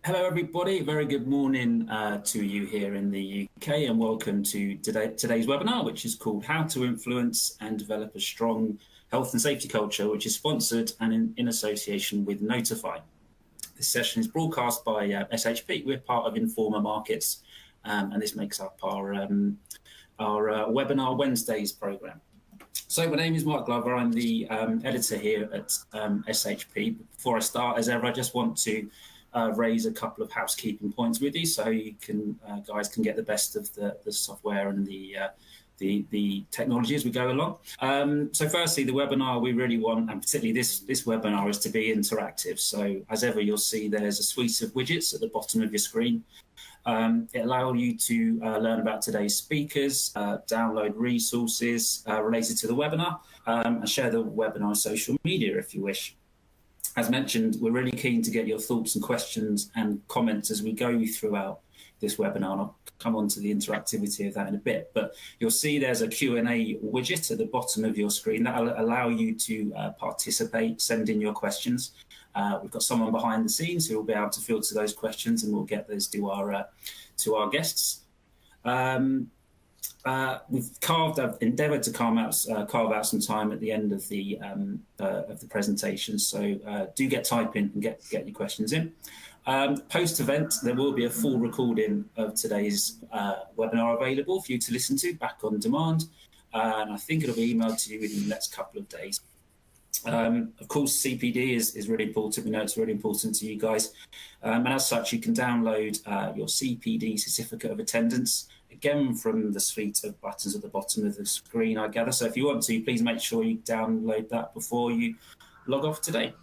Hello, everybody. Very good morning to you here in the UK, and welcome to today's webinar, which is called How to Influence and Develop a Strong Health and Safety Culture, which is sponsored and in association with Notify. This session is broadcast by SHP. We're part of Informa Markets, and this makes up our Webinar Wednesdays programme. So my name is Mark Glover. I'm the editor here at SHP. Before I start, as ever, I just want to raise a couple of housekeeping points with you, so you can guys can get the best of the software and the technology as we go along. So firstly, the webinar we really want, and particularly this webinar, is to be interactive. So as ever, you'll see there's a suite of widgets at the bottom of your screen. It allows you to learn about today's speakers, download resources related to the webinar, and share the webinar on social media if you wish. As mentioned, we're really keen to get your thoughts and questions and comments as we go throughout this webinar, and I'll come on to the interactivity of that in a bit. But you'll see there's a Q&A widget at the bottom of your screen that will allow you to participate, send in your questions. We've got someone behind the scenes who will be able to filter those questions, and we'll get those to our guests. I've endeavoured to carve out some time at the end of the presentation, so do get typing and get your questions in. Post-event, there will be a full recording of today's webinar available for you to listen to back on demand, and I think it'll be emailed to you within the next couple of days. Of course, CPD is really important. We know it's really important to you guys, and as such, you can download your CPD certificate of attendance, again from the suite of buttons at the bottom of the screen, I gather. So if you want to, please make sure you download that before you log off today.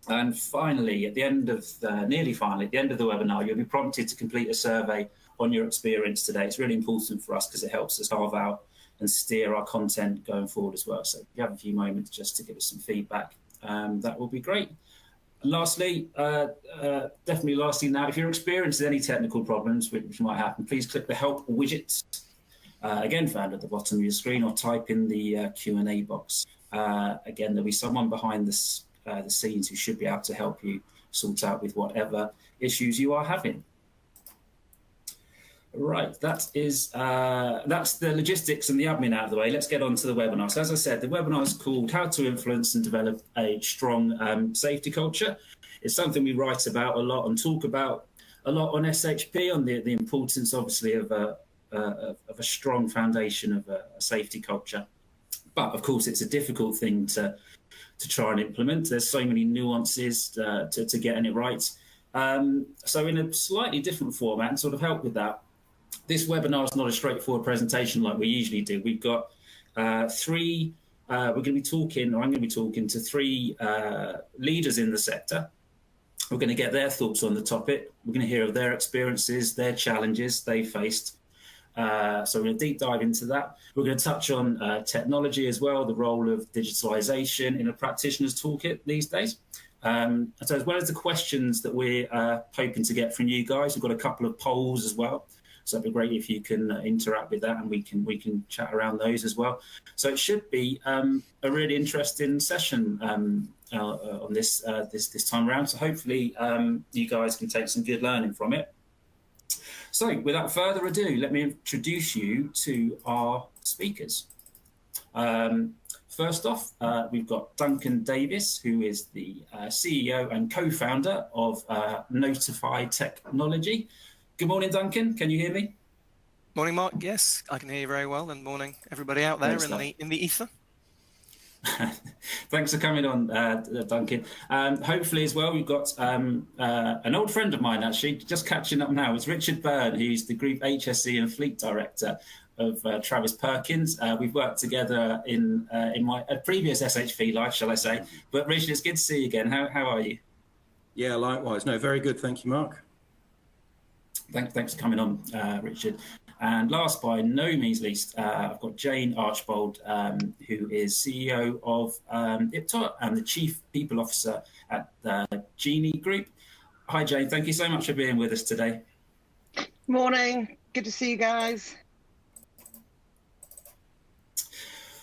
And finally, at the end of the webinar, you'll be prompted to complete a survey on your experience today. It's really important for us because it helps us carve out and steer our content going forward as well. So if you have a few moments just to give us some feedback, that will be great. And lastly, definitely lastly now, if you're experiencing any technical problems which might happen, please click the help widget, again found at the bottom of your screen, or type in the Q&A box. Again, there'll be someone behind the scenes who should be able to help you sort out with whatever issues you are having. Right, that's the logistics and the admin out of the way. Let's get on to the webinar. So as I said, the webinar is called How to Influence and Develop a Strong Safety Culture. It's something we write about a lot and talk about a lot on SHP, on the importance, obviously, of a strong foundation of a safety culture. But of course, it's a difficult thing to try and implement. There's so many nuances to getting it right. So in a slightly different format, and sort of help with that, this webinar is not a straightforward presentation like we usually do. We've got I'm going to be talking to three leaders in the sector. We're going to get their thoughts on the topic. We're going to hear of their experiences, their challenges they faced. So we're going to deep dive into that. We're going to touch on technology as well, the role of digitalisation in a practitioner's toolkit these days. So as well as the questions that we're hoping to get from you guys, we've got a couple of polls as well. So it'd be great if you can interact with that, and we can chat around those as well. So it should be a really interesting session on this time around. So hopefully you guys can take some good learning from it. So without further ado, let me introduce you to our speakers. First off, we've got Duncan Davis, who is the CEO and co-founder of Notify Technology. Good morning, Duncan. Can you hear me? Morning, Mark. Yes, I can hear you very well. And morning, everybody out there in the ether. Thanks for coming on, Duncan. Hopefully as well, we've got an old friend of mine, actually, just catching up now. It's Richard Byrne, who's the Group HSE and Fleet Director of Travis Perkins. We've worked together in my previous SHP life, shall I say. But Richard, it's good to see you again. How are you? Yeah, likewise. No, very good. Thank you, Mark. Thanks for coming on, Richard. And last but by no means least, I've got Jane Archbold, who is CEO of IPTOT and the Chief People Officer at the Genie Group. Hi, Jane. Thank you so much for being with us today. Morning. Good to see you guys.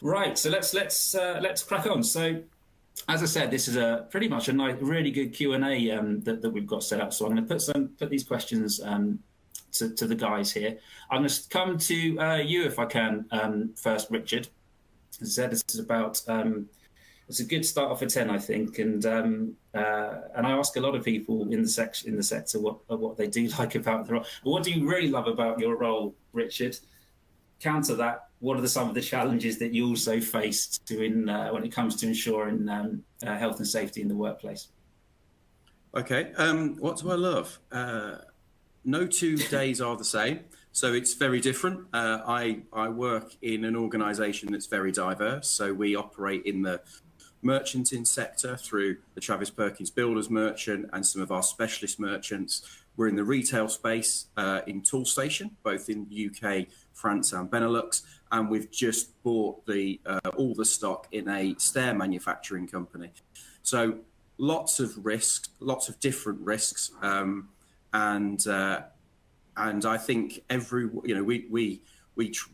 Right. So let's crack on. So as I said, this is a pretty much a nice, really good Q&A that we've got set up. So I'm going to put these questions to the guys here. I'm going to come to you if I can first, Richard. As I said, this is about it's a good start for 10, I think, and I ask a lot of people in the sector what they do like about the role. But what do you really love about your role, Richard? Counter that, what are some of the challenges that you also faced when it comes to ensuring health and safety in the workplace? Okay, what do I love? No 2 days are the same, so it's very different. I work in an organisation that's very diverse, so we operate in the merchanting sector through the Travis Perkins Builders Merchant and some of our specialist merchants. We're in the retail space in Toolstation, both in UK, France and Benelux, and we've just bought all the stock in a stair manufacturing company. So lots of risks, lots of different risks, and I think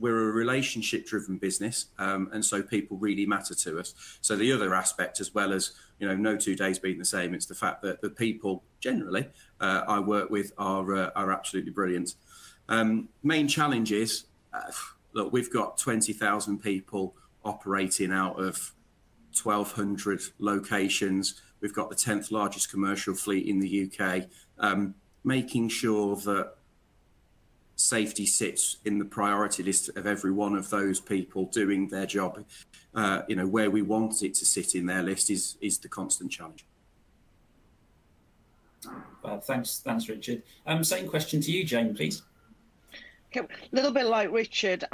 we're a relationship-driven business, and so people really matter to us. So the other aspect, as well as no 2 days being the same, it's the fact that the people generally I work with are absolutely brilliant. Main challenges, look, we've got 20,000 people operating out of 1,200 locations. We've got the 10th largest commercial fleet in the UK. Making sure that safety sits in the priority list of every one of those people doing their job, where we want it to sit in their list is the constant challenge. Thanks, Richard. Same question to you, Jane, please. Okay, a little bit like Richard,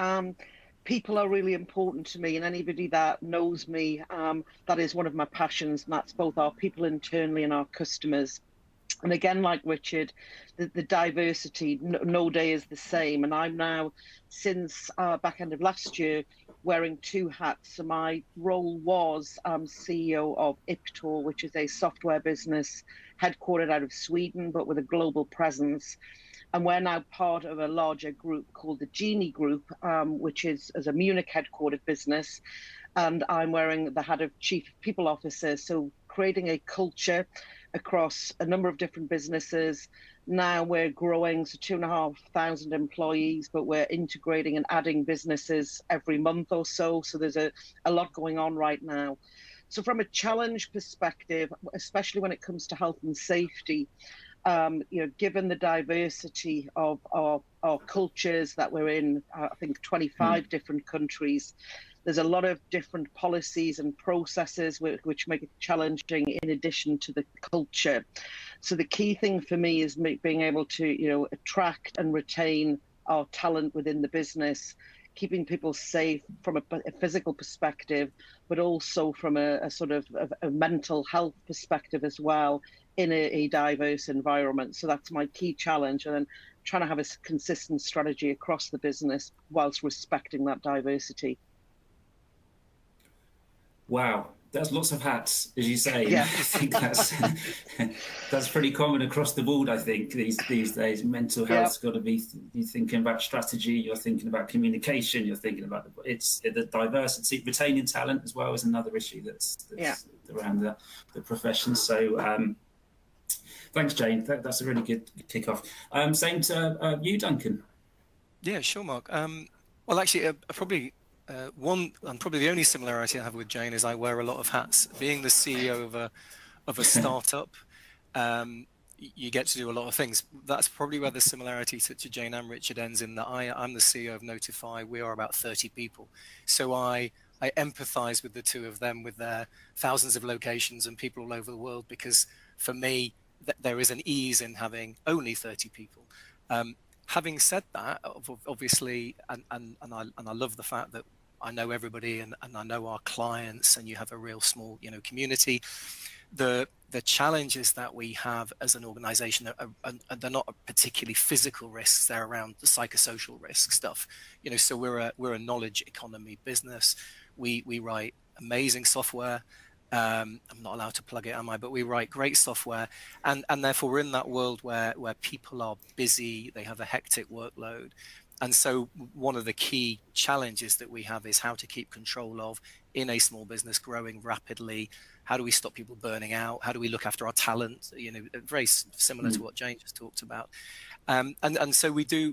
people are really important to me, and anybody that knows me, that is one of my passions, and that's both our people internally and our customers. And again, like Richard, the diversity, no day is the same. And I'm now, since back end of last year, wearing 2 hats. So my role was CEO of Iptor, which is a software business headquartered out of Sweden, but with a global presence. And we're now part of a larger group called the Genie Group, which is a Munich headquartered business. And I'm wearing the hat of Chief People Officer. So creating a culture across a number of different businesses. Now we're growing, so 2,500 employees, but we're integrating and adding businesses every month or so. So there's a lot going on right now. So from a challenge perspective, especially when it comes to health and safety, given the diversity of our cultures that we're in, I think 25 different countries, there's a lot of different policies and processes which make it challenging in addition to the culture. So the key thing for me is being able to, attract and retain our talent within the business, keeping people safe from a physical perspective, but also from a sort of a mental health perspective as well in a diverse environment. So that's my key challenge, and then trying to have a consistent strategy across the business whilst respecting that diversity. Wow, there's lots of hats, as you say. Yeah. I think that's pretty common across the board. I think these days, mental health's got to be. You're thinking about strategy. You're thinking about communication. You're thinking about the diversity, retaining talent as well is another issue that's around the profession. So thanks, Jane. That's a really good kickoff. Same to you, Duncan. Yeah, sure, Mark. Well, actually, probably. I'm probably the only similarity I have with Jane is I wear a lot of hats. Being the CEO of a startup, you get to do a lot of things. That's probably where the similarity to Jane and Richard ends, in that I'm the CEO of Notify. We are about 30 people. So I empathize with the two of them, with their thousands of locations and people all over the world, because for me, there is an ease in having only 30 people. Having said that, obviously, and I love the fact that I know everybody and I know our clients, and you have a real small, community. The challenges that we have as an organization are they're not particularly physical risks. They're around the psychosocial risk stuff. So we're a knowledge economy business. We write amazing software. I'm not allowed to plug it, am I? But we write great software, and therefore we're in that world where people are busy, they have a hectic workload, And so one of the key challenges that we have is how to keep control of, in a small business growing rapidly, how do we stop people burning out? How do we look after our talent? Very similar to what Jane just talked about. And so we do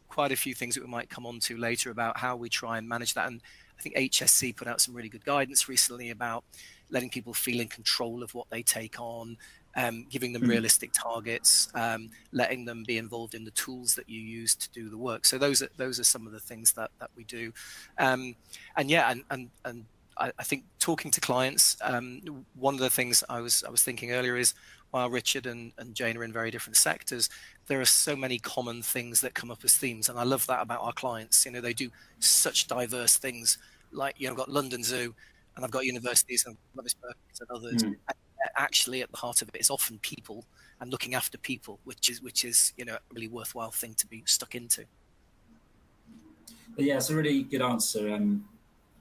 quite a few things that we might come on to later about how we try and manage that. And I think HSC put out some really good guidance recently about letting people feel in control of what they take on, giving them realistic targets, letting them be involved in the tools that you use to do the work. So those are some of the things that we do. And I think talking to clients, one of the things I was thinking earlier is, while Richard and Jane are in very different sectors, there are so many common things that come up as themes. And I love that about our clients. They do such diverse things, like, I've got London Zoo, and I've got universities and Rubbish Birkins and others. And actually, at the heart of it is often people and looking after people, which is a really worthwhile thing to be stuck into. Yeah, it's a really good answer.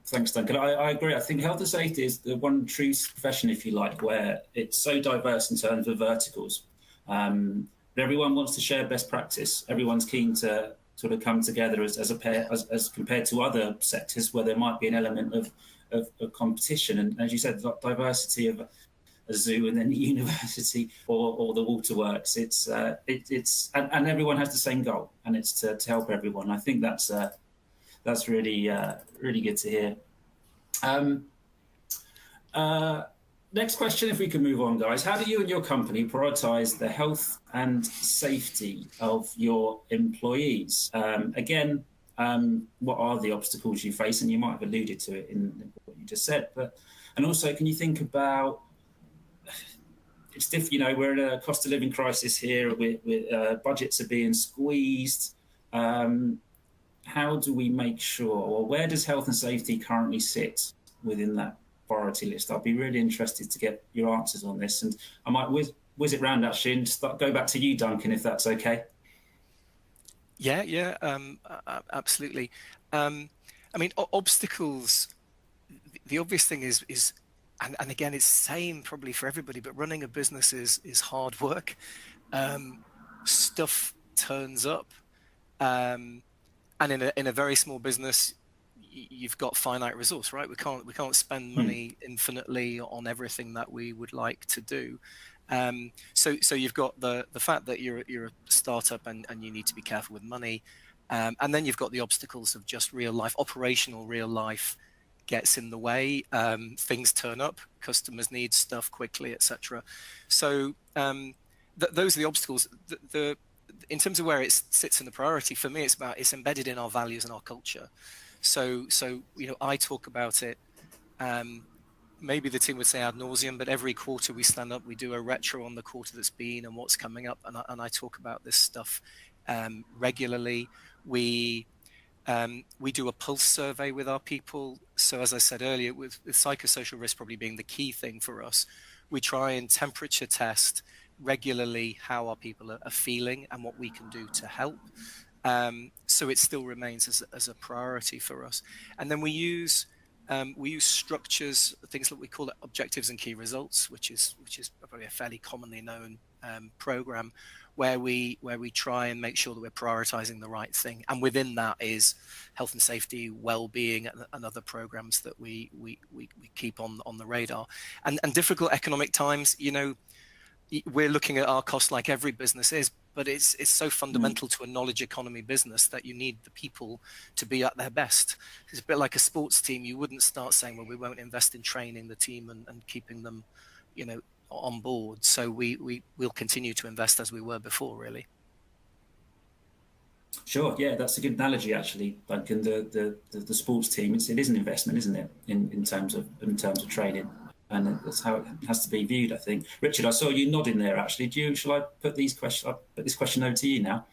Thanks, Duncan. I agree. I think health and safety is the one true profession, if you like, where it's so diverse in terms of verticals. But everyone wants to share best practice. Everyone's keen to sort of come together as a pair, as compared to other sectors where there might be an element of competition. And as you said, the diversity of a zoo and then a university or the waterworks. It's and everyone has the same goal, and it's to help everyone. I think that's really really good to hear. Next question, if we can move on, guys. How do you and your company prioritise the health and safety of your employees? Again, what are the obstacles you face? And you might have alluded to it in what you just said. And also, can you think about, it's different, we're in a cost of living crisis here. Budgets are being squeezed. How do we make sure, or where does health and safety currently sit within that priority list? I'd be really interested to get your answers on this, and I might whiz it round actually and just go back to you, Duncan, if that's okay. Yeah, absolutely. Obstacles. The obvious thing is, and again, it's the same probably for everybody, but running a business is hard work. Stuff turns up. And in a very small business, you've got finite resource, right? We can't spend money infinitely on everything that we would like to do. So you've got the fact that you're a startup and you need to be careful with money, and then you've got the obstacles of just real life, operational real life gets in the way. Things turn up, customers need stuff quickly, etc. So those are the obstacles. In terms of where it sits in the priority, for me, it's embedded in our values and our culture. So I talk about it. Maybe the team would say ad nauseum, but every quarter we stand up, we do a retro on the quarter that's been and what's coming up, and I talk about this stuff regularly. We do a pulse survey with our people. So as I said earlier, with psychosocial risk probably being the key thing for us, we try and temperature test regularly how our people are feeling and what we can do to help. So it still remains as a priority for us. And then we use structures, things that we call objectives and key results, which is probably a fairly commonly known program, where we try and make sure that we're prioritizing the right thing. And within that is health and safety, well-being, and other programs that we keep on the radar. And difficult economic times, we're looking at our costs like every business is, but it's so fundamental to a knowledge economy business that you need the people to be at their best. It's a bit like a sports team. You wouldn't start saying, well, we won't invest in training the team and keeping them, on board. So we'll continue to invest as we were before, really. Sure. Yeah, that's a good analogy, actually, Duncan. The sports team, it is an investment, isn't it, in terms of training. And that's how it has to be viewed, I think. Richard, I saw you nodding there, actually. Shall I put this question over to you now?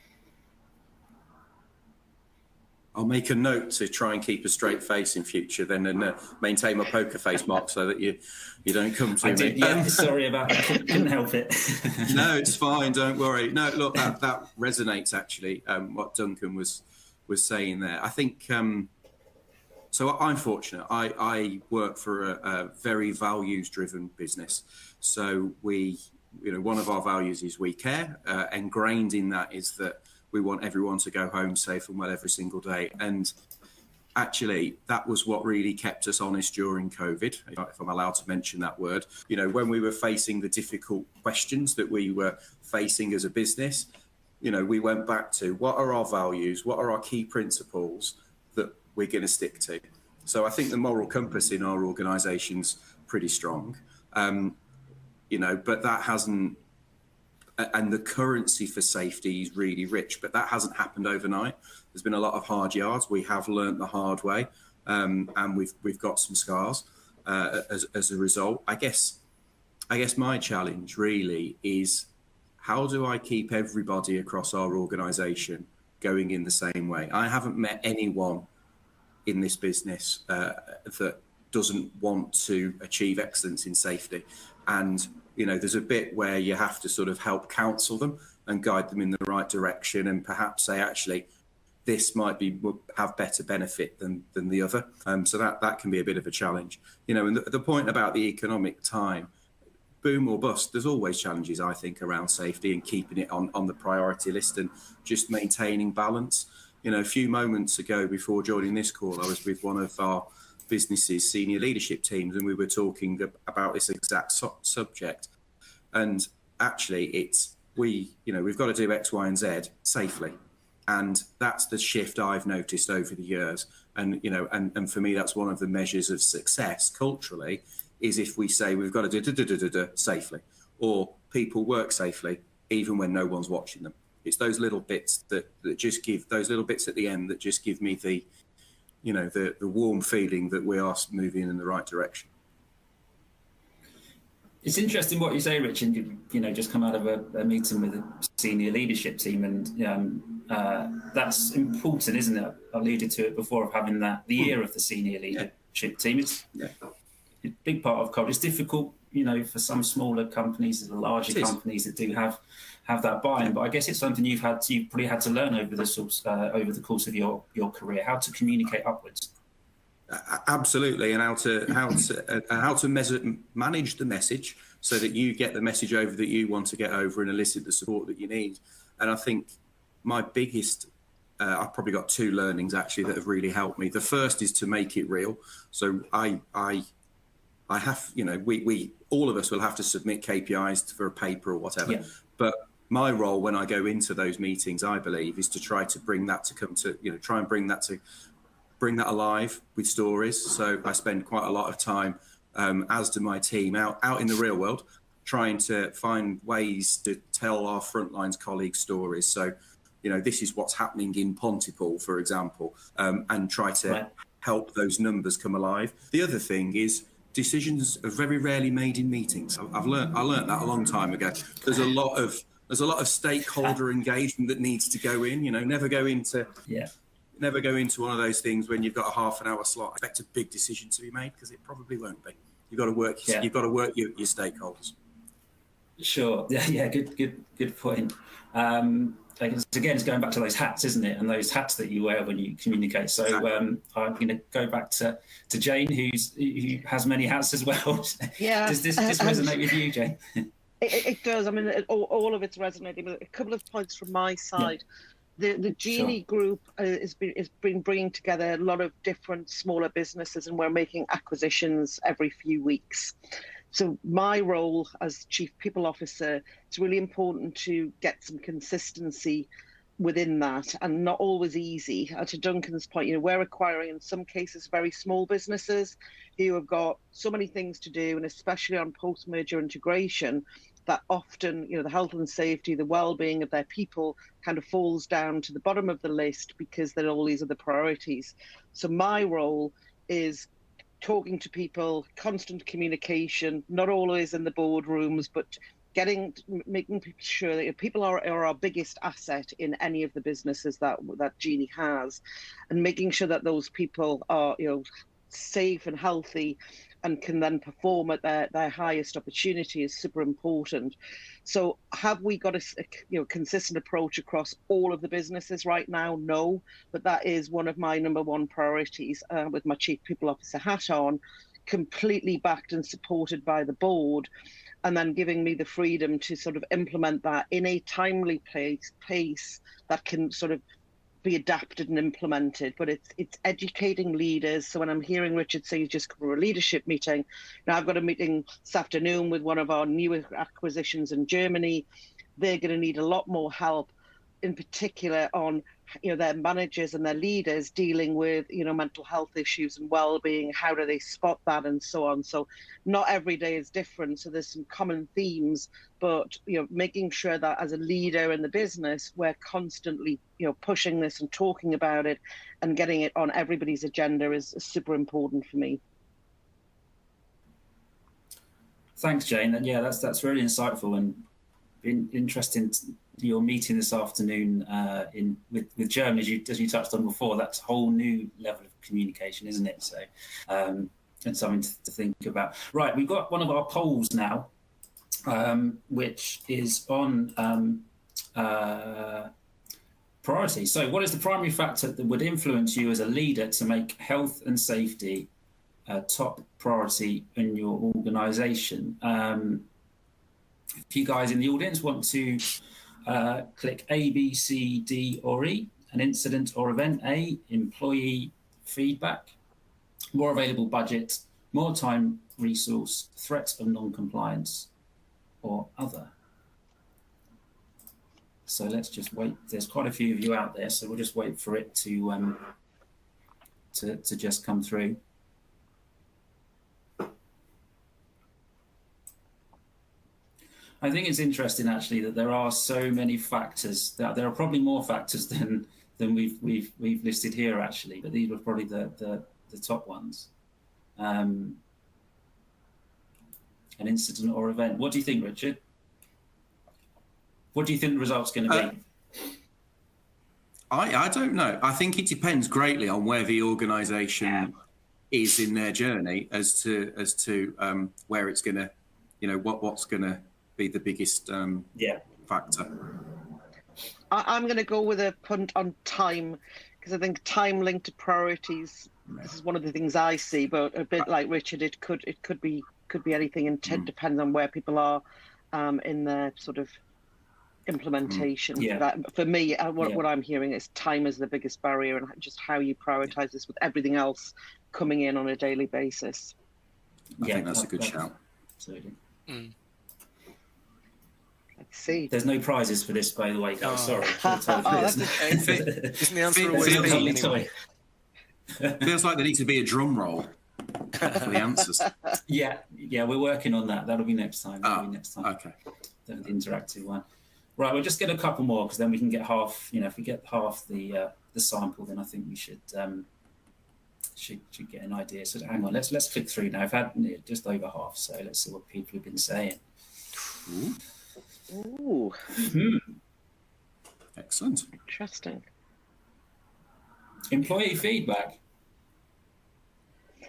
I'll make a note to try and keep a straight face in future then, and maintain my poker face, Mark, so that you don't come to me. Yeah, sorry about that. Couldn't help it. No, it's fine. Don't worry. No, look, that resonates, actually, what Duncan was saying there. I think... So I'm fortunate. I work for a very values-driven business. So one of our values is we care. Ingrained in that is that we want everyone to go home safe and well every single day. And actually, that was what really kept us honest during COVID, if I'm allowed to mention that word. You know, when we were facing the difficult questions that we were facing as a business, you know, we went back to what are our values, what are our key principles that we're going to stick to. So I think the moral compass in our organisation's pretty strong, you know, but that hasn't, and the currency for safety is really rich, but that hasn't happened overnight. There's been a lot of hard yards. We have learnt the hard way, and we've got some scars as a result. I guess my challenge really is, how do I keep everybody across our organisation going in the same way? I haven't met anyone in this business that doesn't want to achieve excellence in safety. And, you know, there's a bit where you have to sort of help counsel them and guide them in the right direction, and perhaps say, actually, this might have better benefit than the other. So that can be a bit of a challenge. You know, and the point about the economic time, boom or bust, there's always challenges, I think, around safety and keeping it on the priority list and just maintaining balance. You know, a few moments ago before joining this call, I was with one of our business's senior leadership teams, and we were talking about this exact subject. And actually, we've got to do X, Y, and Z safely. And that's the shift I've noticed over the years. And, you know, and for me, that's one of the measures of success culturally, is if we say we've got to do safely, or people work safely, even when no one's watching them. It's those little bits that just give, those little bits at the end that just give me the warm feeling that we are moving in the right direction. It's interesting what you say, Rich, and you know, just come out of a meeting with a senior leadership team, and that's important, isn't it? I alluded to it before, of having the ear of the senior leadership team. It's a big part of culture. It's difficult, you know, for some smaller companies, the larger companies that do have that buy-in. But I guess it's something you've probably had to learn over the course of your career, how to communicate upwards. Absolutely, and how to manage the message so that you get the message over that you want to get over and elicit the support that you need. And I think my biggest, I've probably got two learnings actually that have really helped me. The first is to make it real. So I have, you know, we all of us will have to submit KPIs for a paper or whatever. Yeah. But my role when I go into those meetings, I believe, is to try to bring that bring that alive with stories. So I spend quite a lot of time, as do my team, out in the real world, trying to find ways to tell our frontlines colleagues stories. So, you know, this is what's happening in Pontypool, for example, and try to help those numbers come alive. The other thing is, decisions are very rarely made in meetings. I learned that a long time ago. There's a lot of stakeholder engagement that needs to go in. You know, never go into one of those things when you've got a half an hour slot. Expect a big decision to be made, because it probably won't be. You've got to work. You've got to work your stakeholders. Sure. Yeah. Good point. Again, it's going back to those hats, isn't it? And those hats that you wear when you communicate. So I'm going to go back to Jane, who has many hats as well. Yeah. Does this resonate with you, Jane? It does. I mean, all of it's resonating. But a couple of points from my side. Yeah. The Genie Group has been bringing together a lot of different smaller businesses, and we're making acquisitions every few weeks. So my role as Chief People Officer, it's really important to get some consistency within that, and not always easy. To Duncan's point, you know, we're acquiring in some cases very small businesses who have got so many things to do, and especially on post-merger integration, that often, you know, the health and safety, the well-being of their people kind of falls down to the bottom of the list because there are all these other priorities. So my role is talking to people, constant communication, not always in the boardrooms, but making sure that people are our biggest asset in any of the businesses that Genie has, and making sure that those people are, you know, safe and healthy and can then perform at their highest opportunity is super important. So have we got a consistent approach across all of the businesses right now? No, but that is one of my number one priorities with my Chief People Officer hat on, completely backed and supported by the board, and then giving me the freedom to sort of implement that in a timely pace that can sort of be adapted and implemented. But it's educating leaders. So when I'm hearing Richard say he's just come from a leadership meeting, now I've got a meeting this afternoon with one of our new acquisitions in Germany. They're going to need a lot more help, in particular on their managers and their leaders dealing with mental health issues and well-being. How do they spot that, and so on. So not every day is different, so there's some common themes, but making sure that as a leader in the business, we're constantly pushing this and talking about it and getting it on everybody's agenda is super important for me. Thanks, Jane. And yeah, that's really insightful and interesting. Your meeting this afternoon with Germany, as you touched on before, that's a whole new level of communication, isn't it? So, and something to think about. Right, we've got one of our polls now, which is on priority. So, what is the primary factor that would influence you as a leader to make health and safety a top priority in your organisation? If you guys in the audience want to click A, B, C, D, or E, an incident or event. A, employee feedback, more available budget, more time resource, threat of non-compliance, or other. So let's just wait. There's quite a few of you out there, so we'll just wait for it to just come through. I think it's interesting actually that there are so many factors. That there are probably more factors than we've listed here actually, but these were probably the top ones. An incident or event. What do you think, Richard? What do you think the result's going to be? I don't know. I think it depends greatly on where the organisation is in their journey as to where it's going to, what's going to be the biggest factor. I'm going to go with a punt on time, because I think time linked to priorities. This is one of the things I see, but a bit like Richard, it could be anything, and depends on where people are in their sort of implementation. That, for me, what I'm hearing is time is the biggest barrier, and just how you prioritize this with everything else coming in on a daily basis. I think that's a good shout. Absolutely. Let's see. There's no prizes for this, by the way, guys. Sorry. Isn't the answer always B? Feels like there needs to be a drum roll for the answers. Yeah, we're working on that. That'll be next time. Okay. The interactive one. Right, we'll just get a couple more, because then we can get half. If we get half the sample, then I think we should get an idea. So hang on, let's click through now. I've had just over half, so let's see what people have been saying. Ooh. Excellent. Interesting. Employee feedback.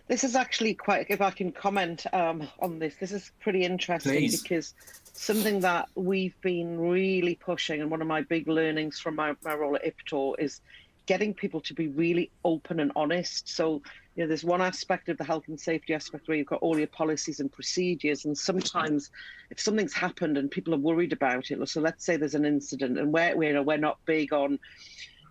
This is actually quite, if I can comment on this is pretty interesting. Please. Because something that we've been really pushing, and one of my big learnings from my role at IPTOR, is getting people to be really open and honest. So, there's one aspect of the health and safety aspect where you've got all your policies and procedures, and sometimes if something's happened and people are worried about it, so let's say there's an incident, and we're not big on,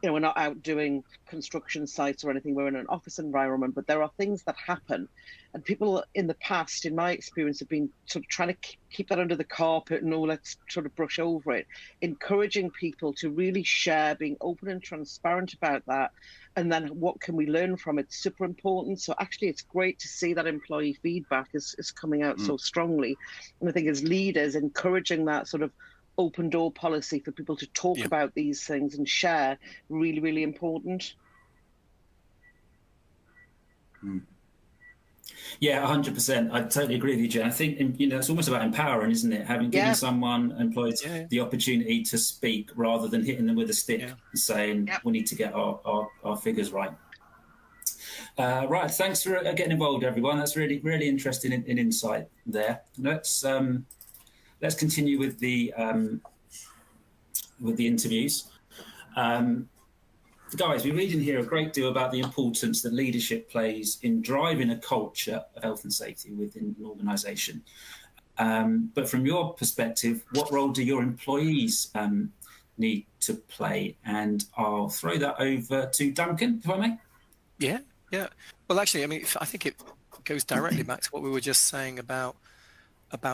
we're not out doing construction sites or anything, we're in an office environment, but there are things that happen, and people in the past, in my experience, have been sort of trying to keep that under the carpet and let's sort of brush over it. Encouraging people to really share, being open and transparent about that, and then what can we learn from it, super important. So actually it's great to see that employee feedback is coming out so strongly, and I think as leaders, encouraging that sort of open door policy for people to talk about these things and share, really, really important. Yeah, 100%. I totally agree with you, Jen. I think it's almost about empowering, isn't it? Giving someone employed the opportunity to speak rather than hitting them with a stick and saying we need to get our figures right. Right, thanks for getting involved, everyone. That's really, really interesting in insight there. Let's continue with the interviews. Guys, we read in here a great deal about the importance that leadership plays in driving a culture of health and safety within an organisation. But from your perspective, what role do your employees need to play? And I'll throw that over to Duncan, if I may. Yeah. Well, actually, I mean, I think it goes directly back to what we were just saying about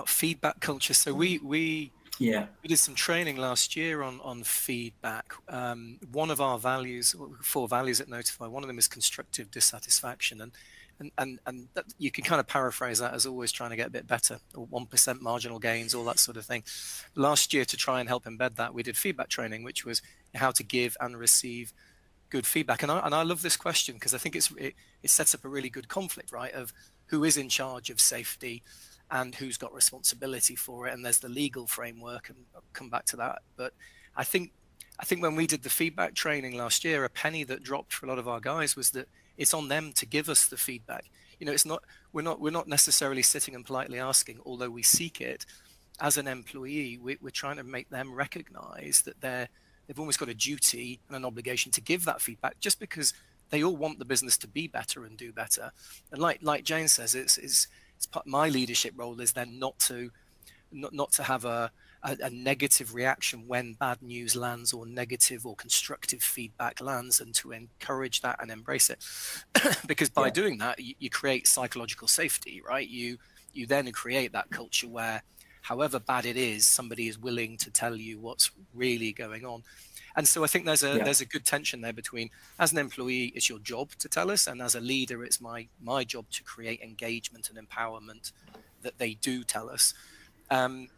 feedback culture. So we did some training last year on feedback. One of our values, 4 values at Notify, one of them is constructive dissatisfaction, and that, you can kind of paraphrase that as always trying to get a bit better, or 1% marginal gains, all that sort of thing. Last year, to try and help embed that, we did feedback training, which was how to give and receive good feedback. And I love this question because I think it sets up a really good conflict, right, of who is in charge of safety and who's got responsibility for it. And there's the legal framework, and I'll come back to that. But I think when we did the feedback training last year, a penny that dropped for a lot of our guys was that it's on them to give us the feedback. You know, we're not necessarily sitting and politely asking, although we seek it. As an employee, we're trying to make them recognize that they've almost got a duty and an obligation to give that feedback, just because they all want the business to be better and do better. And like Jane says, it's part, my leadership role is then not to have a negative reaction when bad news lands, or negative or constructive feedback lands, and to encourage that and embrace it. Because by doing that, you create psychological safety, right? You then create that culture where, however bad it is, somebody is willing to tell you what's really going on. And so I think there's a good tension there between, as an employee, it's your job to tell us, and as a leader, it's my job to create engagement and empowerment that they do tell us. And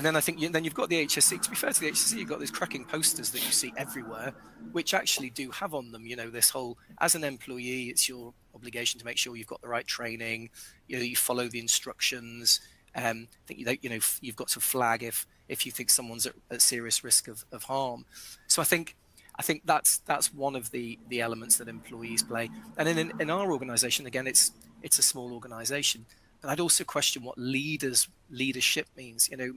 then I think then you've got the HSC. To be fair to the HSC, you've got these cracking posters that you see everywhere, which actually do have on them, you know, this whole, as an employee, it's your obligation to make sure you've got the right training, you know, you follow the instructions. I think you've got to flag if you think someone's at serious risk of harm. So I think that's one of the elements that employees play. And in our organisation, again, it's a small organisation, but I'd also question what leadership means. You know,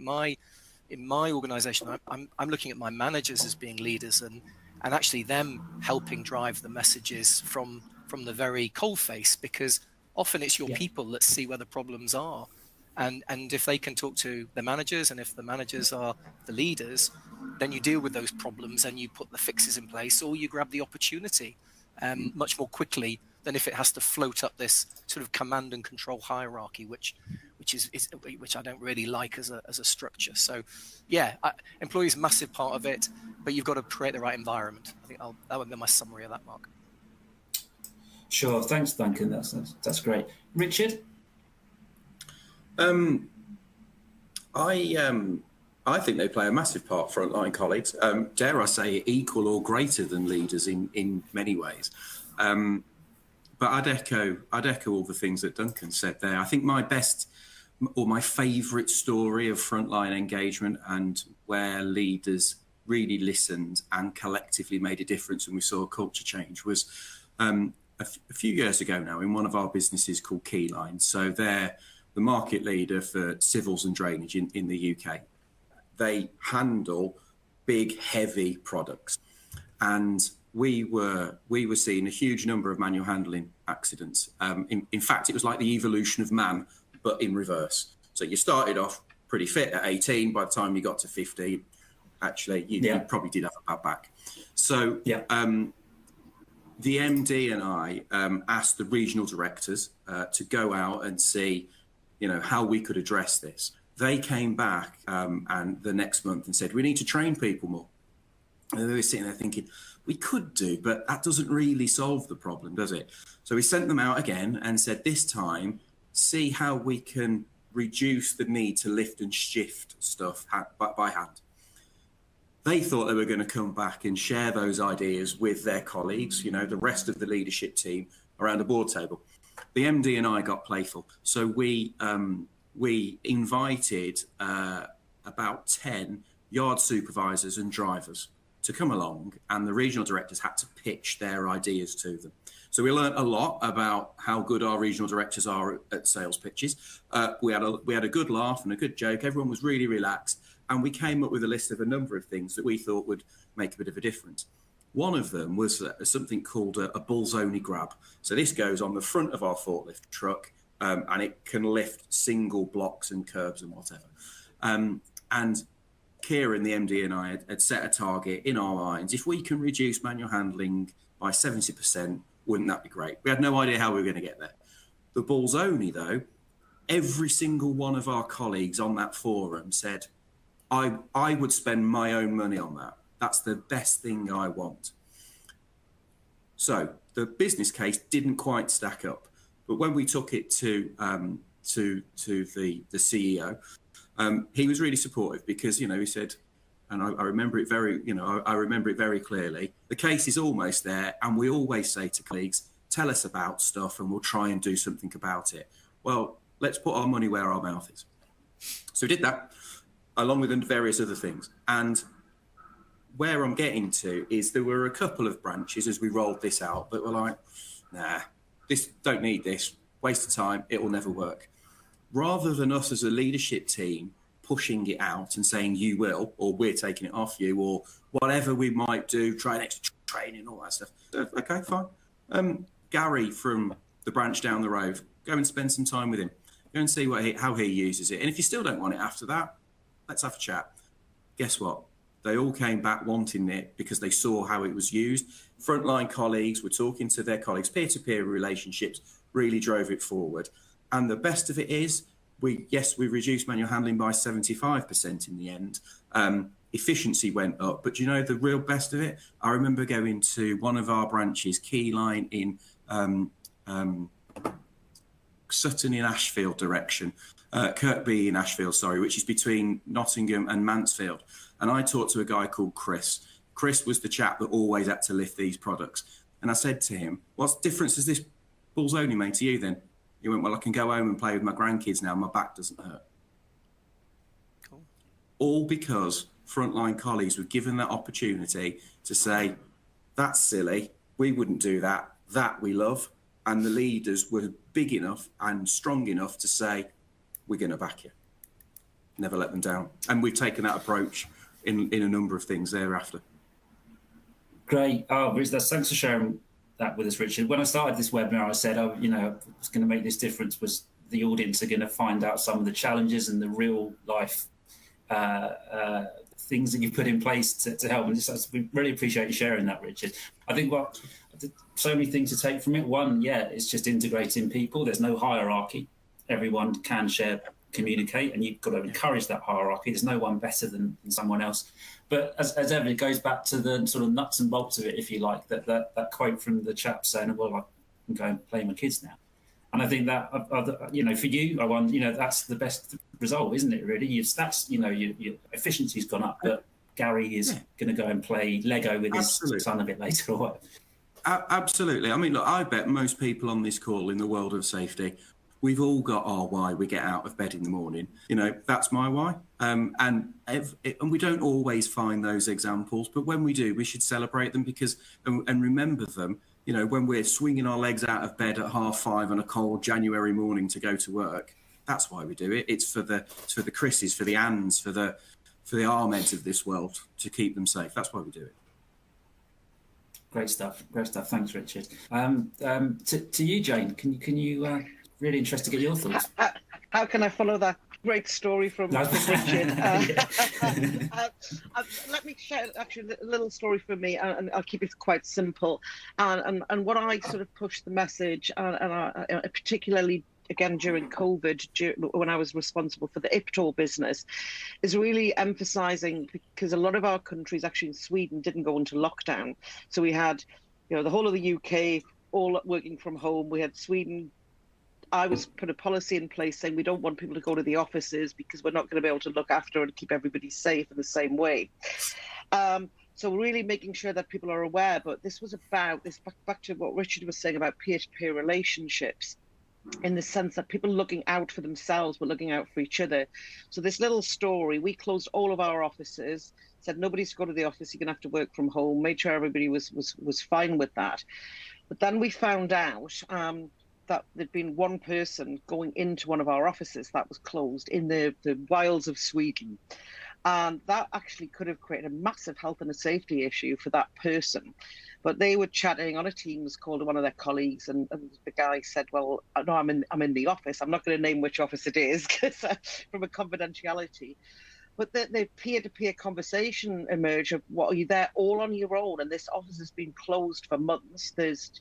in my organisation, I'm looking at my managers as being leaders, and actually them helping drive the messages from the very coalface, because often it's your people that see where the problems are. And if they can talk to the managers, and if the managers are the leaders, then you deal with those problems and you put the fixes in place, or you grab the opportunity much more quickly than if it has to float up this sort of command and control hierarchy, which I don't really like as a structure. So, employees are a massive part of it, but you've got to create the right environment. I think that would be my summary of that, Mark. Sure, thanks, Duncan. That's great. Richard. I think they play a massive part, frontline colleagues. Dare I say, equal or greater than leaders in many ways. But I'd echo all the things that Duncan said there. I think my best or my favourite story of frontline engagement, and where leaders really listened and collectively made a difference, and we saw a culture change, was a few years ago now in one of our businesses called Keyline. So they're the market leader for civils and drainage in the UK. They handle big, heavy products. And we were seeing a huge number of manual handling accidents. In fact, it was like the evolution of man, but in reverse. So you started off pretty fit at 18. By the time you got to 15, actually, you probably did have a bad back. So the MD and I asked the regional directors to go out and see, how we could address this. They came back and the next month and said, we need to train people more. And they were sitting there thinking, we could do, but that doesn't really solve the problem, does it? So we sent them out again and said, this time, see how we can reduce the need to lift and shift stuff by hand. They thought they were going to come back and share those ideas with their colleagues, the rest of the leadership team around a board table. The MD and I got playful. So we invited about 10 yard supervisors and drivers to come along, and the regional directors had to pitch their ideas to them. So we learned a lot about how good our regional directors are at sales pitches. We had a good laugh and a good joke. Everyone was really relaxed, and we came up with a list of a number of things that we thought would make a bit of a difference. One of them was something called a bulls-only grab. So this goes on the front of our forklift truck, and it can lift single blocks and curbs and whatever. And Kieran, the MD, and I had set a target in our minds. If we can reduce manual handling by 70%, wouldn't that be great? We had no idea how we were going to get there. The bulls-only, though, every single one of our colleagues on that forum said, I would spend my own money on that. That's the best thing I want. So the business case didn't quite stack up, but when we took it to the CEO, he was really supportive because, you know, he said, and I remember it very clearly. The case is almost there, and we always say to colleagues, tell us about stuff, and we'll try and do something about it. Well, let's put our money where our mouth is. So we did that, along with various other things. And where I'm getting to is there were a couple of branches as we rolled this out that were like, nah, don't need this, waste of time, it will never work. Rather than us as a leadership team pushing it out and saying you will, or we're taking it off you, or whatever we might do, try an extra training, all that stuff. Okay, fine. Gary from the branch down the road, go and spend some time with him. Go and see how he uses it. And if you still don't want it after that, let's have a chat. Guess what? They all came back wanting it because they saw how it was used. Frontline colleagues were talking to their colleagues. Peer-to-peer relationships really drove it forward. And the best of it is, we reduced manual handling by 75% in the end. Efficiency went up. But you know, the real best of it, I remember going to one of our branches, Keyline in Sutton in Ashfield direction, Kirkby in Ashfield, sorry, which is between Nottingham and Mansfield. And I talked to a guy called Chris. Chris was the chap that always had to lift these products. And I said to him, what difference has this bulls only made to you then? He went, well, I can go home and play with my grandkids now. My back doesn't hurt. Cool. All because frontline colleagues were given that opportunity to say, that's silly. We wouldn't do that. That we love. And the leaders were big enough and strong enough to say, we're going to back you. Never let them down. And we've taken that approach in a number of things thereafter. Great. Thanks for sharing that with us, Richard. When I started this webinar, I said, I was going to make this difference was the audience are going to find out some of the challenges and the real life things that you put in place to help. And we really appreciate you sharing that, Richard. I think so many things to take from it. One, it's just integrating people. There's no hierarchy. Everyone can communicate, and you've got to encourage that hierarchy. There's no one better than someone else. But as ever, it goes back to the sort of nuts and bolts of it, if you like, that quote from the chap saying, well, I can go and play with my kids now. And I think that, for you, that's the best result, isn't it, really? Your stats, your efficiency's gone up, but Gary is going to go and play Lego with his son a bit later or what? Absolutely. I mean, look, I bet most people on this call in the world of safety, we've all got our why we get out of bed in the morning. That's my why. And we don't always find those examples, but when we do, we should celebrate them and remember them. When we're swinging our legs out of bed at 5:30 on a cold January morning to go to work, that's why we do it. It's for the Chris's, for the Anns, for the Ahmeds of this world, to keep them safe. That's why we do it. Great stuff. Thanks, Richard. To you, Jane, can you really interested to get your thoughts? How can I follow that great story from Richard? Let me share actually a little story from me, and I'll keep it quite simple. And what I sort of pushed the message, and particularly again during COVID, when I was responsible for the IPTOR business, is really emphasising, because a lot of our countries, actually in Sweden, didn't go into lockdown. So we had, the whole of the UK all working from home. We had Sweden. I was put a policy in place saying we don't want people to go to the offices because we're not going to be able to look after and keep everybody safe in the same way. So really making sure that people are aware. But this was about this, back to what Richard was saying about peer-to-peer relationships, in the sense that people looking out for themselves were looking out for each other. So this little story, we closed all of our offices, said nobody's to go to the office, you're going to have to work from home, made sure everybody was fine with that. But then we found out that there'd been one person going into one of our offices that was closed in the wilds of Sweden. And that actually could have created a massive health and a safety issue for that person. But they were chatting on a Teams call to one of their colleagues, and the guy said, "Well, no, I'm in the office. I'm not going to name which office it is because from a confidentiality." But the peer-to-peer conversation emerged of, "What, are you there all on your own? And this office has been closed for months. There's,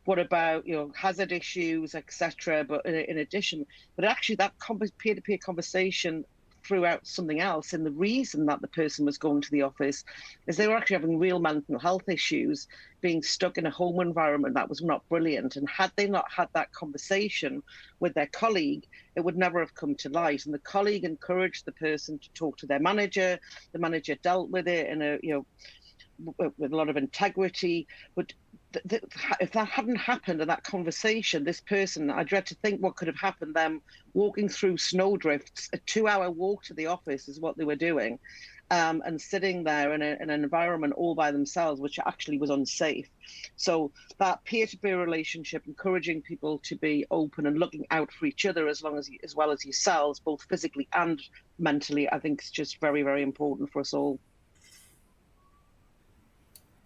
what about, hazard issues, etc." But in addition, but actually that peer-to-peer conversation throughout something else. And the reason that the person was going to the office is they were actually having real mental health issues, being stuck in a home environment that was not brilliant. And had they not had that conversation with their colleague, it would never have come to light. And the colleague encouraged the person to talk to their manager. The manager dealt with it in with a lot of integrity. But if that hadn't happened in that conversation, this person, I dread to think what could have happened. Them walking through snowdrifts, a 2-hour walk to the office is what they were doing, and sitting there in an environment all by themselves, which actually was unsafe. So that peer-to-peer relationship, encouraging people to be open and looking out for each other as well as yourselves, both physically and mentally, I think is just very, very important for us all.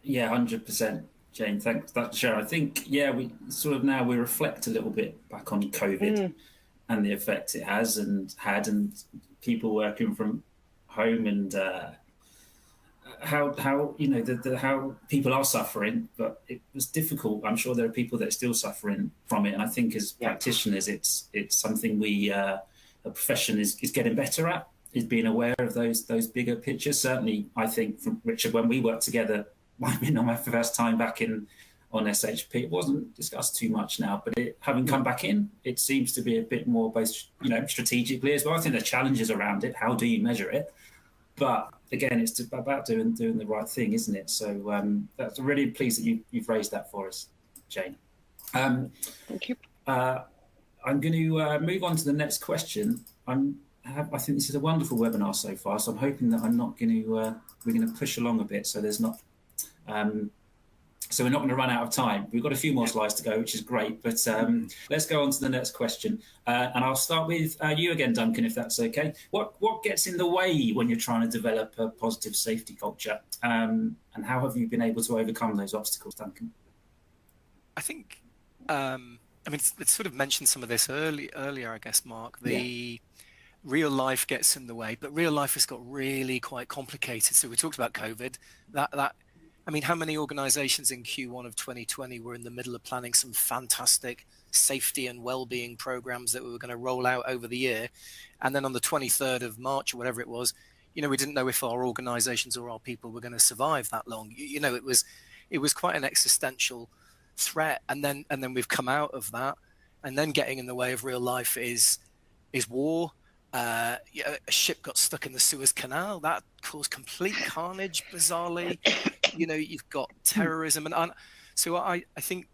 Yeah, 100%. Jane, thanks for that, Sharon. I think, we sort of now we reflect a little bit back on COVID and the effect it has and had, and people working from home, and how how people are suffering. But it was difficult. I'm sure there are people that are still suffering from it, and I think as practitioners, it's something the profession is getting better at, is being aware of those bigger pictures. Certainly, I think from Richard, when we worked together. On my first time back on SHP, it wasn't discussed too much now, but having come back in, it seems to be a bit more both, strategically as well. I think there are challenges around it. How do you measure it? But again, it's about doing the right thing, isn't it? So that's really pleased that you've raised that for us, Jane. Thank you. I'm going to move on to the next question. I think this is a wonderful webinar so far, so I'm hoping that we're going to push along a bit, so there's not. So we're not going to run out of time. We've got a few more slides to go, which is great. But let's go on to the next question. And I'll start with you again, Duncan, if that's okay. What gets in the way when you're trying to develop a positive safety culture? And how have you been able to overcome those obstacles, Duncan? I think, it's sort of mentioned some of this earlier, I guess, Mark. Real life gets in the way, but real life has got really quite complicated. So we talked about COVID. How many organizations in Q1 of 2020 were in the middle of planning some fantastic safety and well-being programs that we were going to roll out over the year? And then on the 23rd of March or whatever it was, we didn't know if our organizations or our people were going to survive that long. It was quite an existential threat. And then we've come out of that. And then getting in the way of real life is war. A ship got stuck in the Suez Canal. That caused complete carnage, bizarrely. You've got terrorism. And so I think,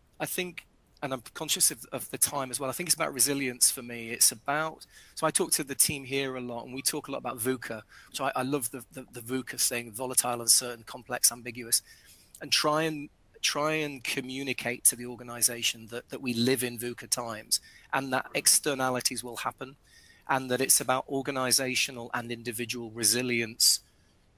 and I'm conscious of the time as well, I think it's about resilience for me. It's about, so I talk to the team here a lot, and we talk a lot about VUCA, which I love the VUCA thing, volatile, uncertain, complex, ambiguous, and try and communicate to the organization that we live in VUCA times and that externalities will happen. And that it's about organizational and individual resilience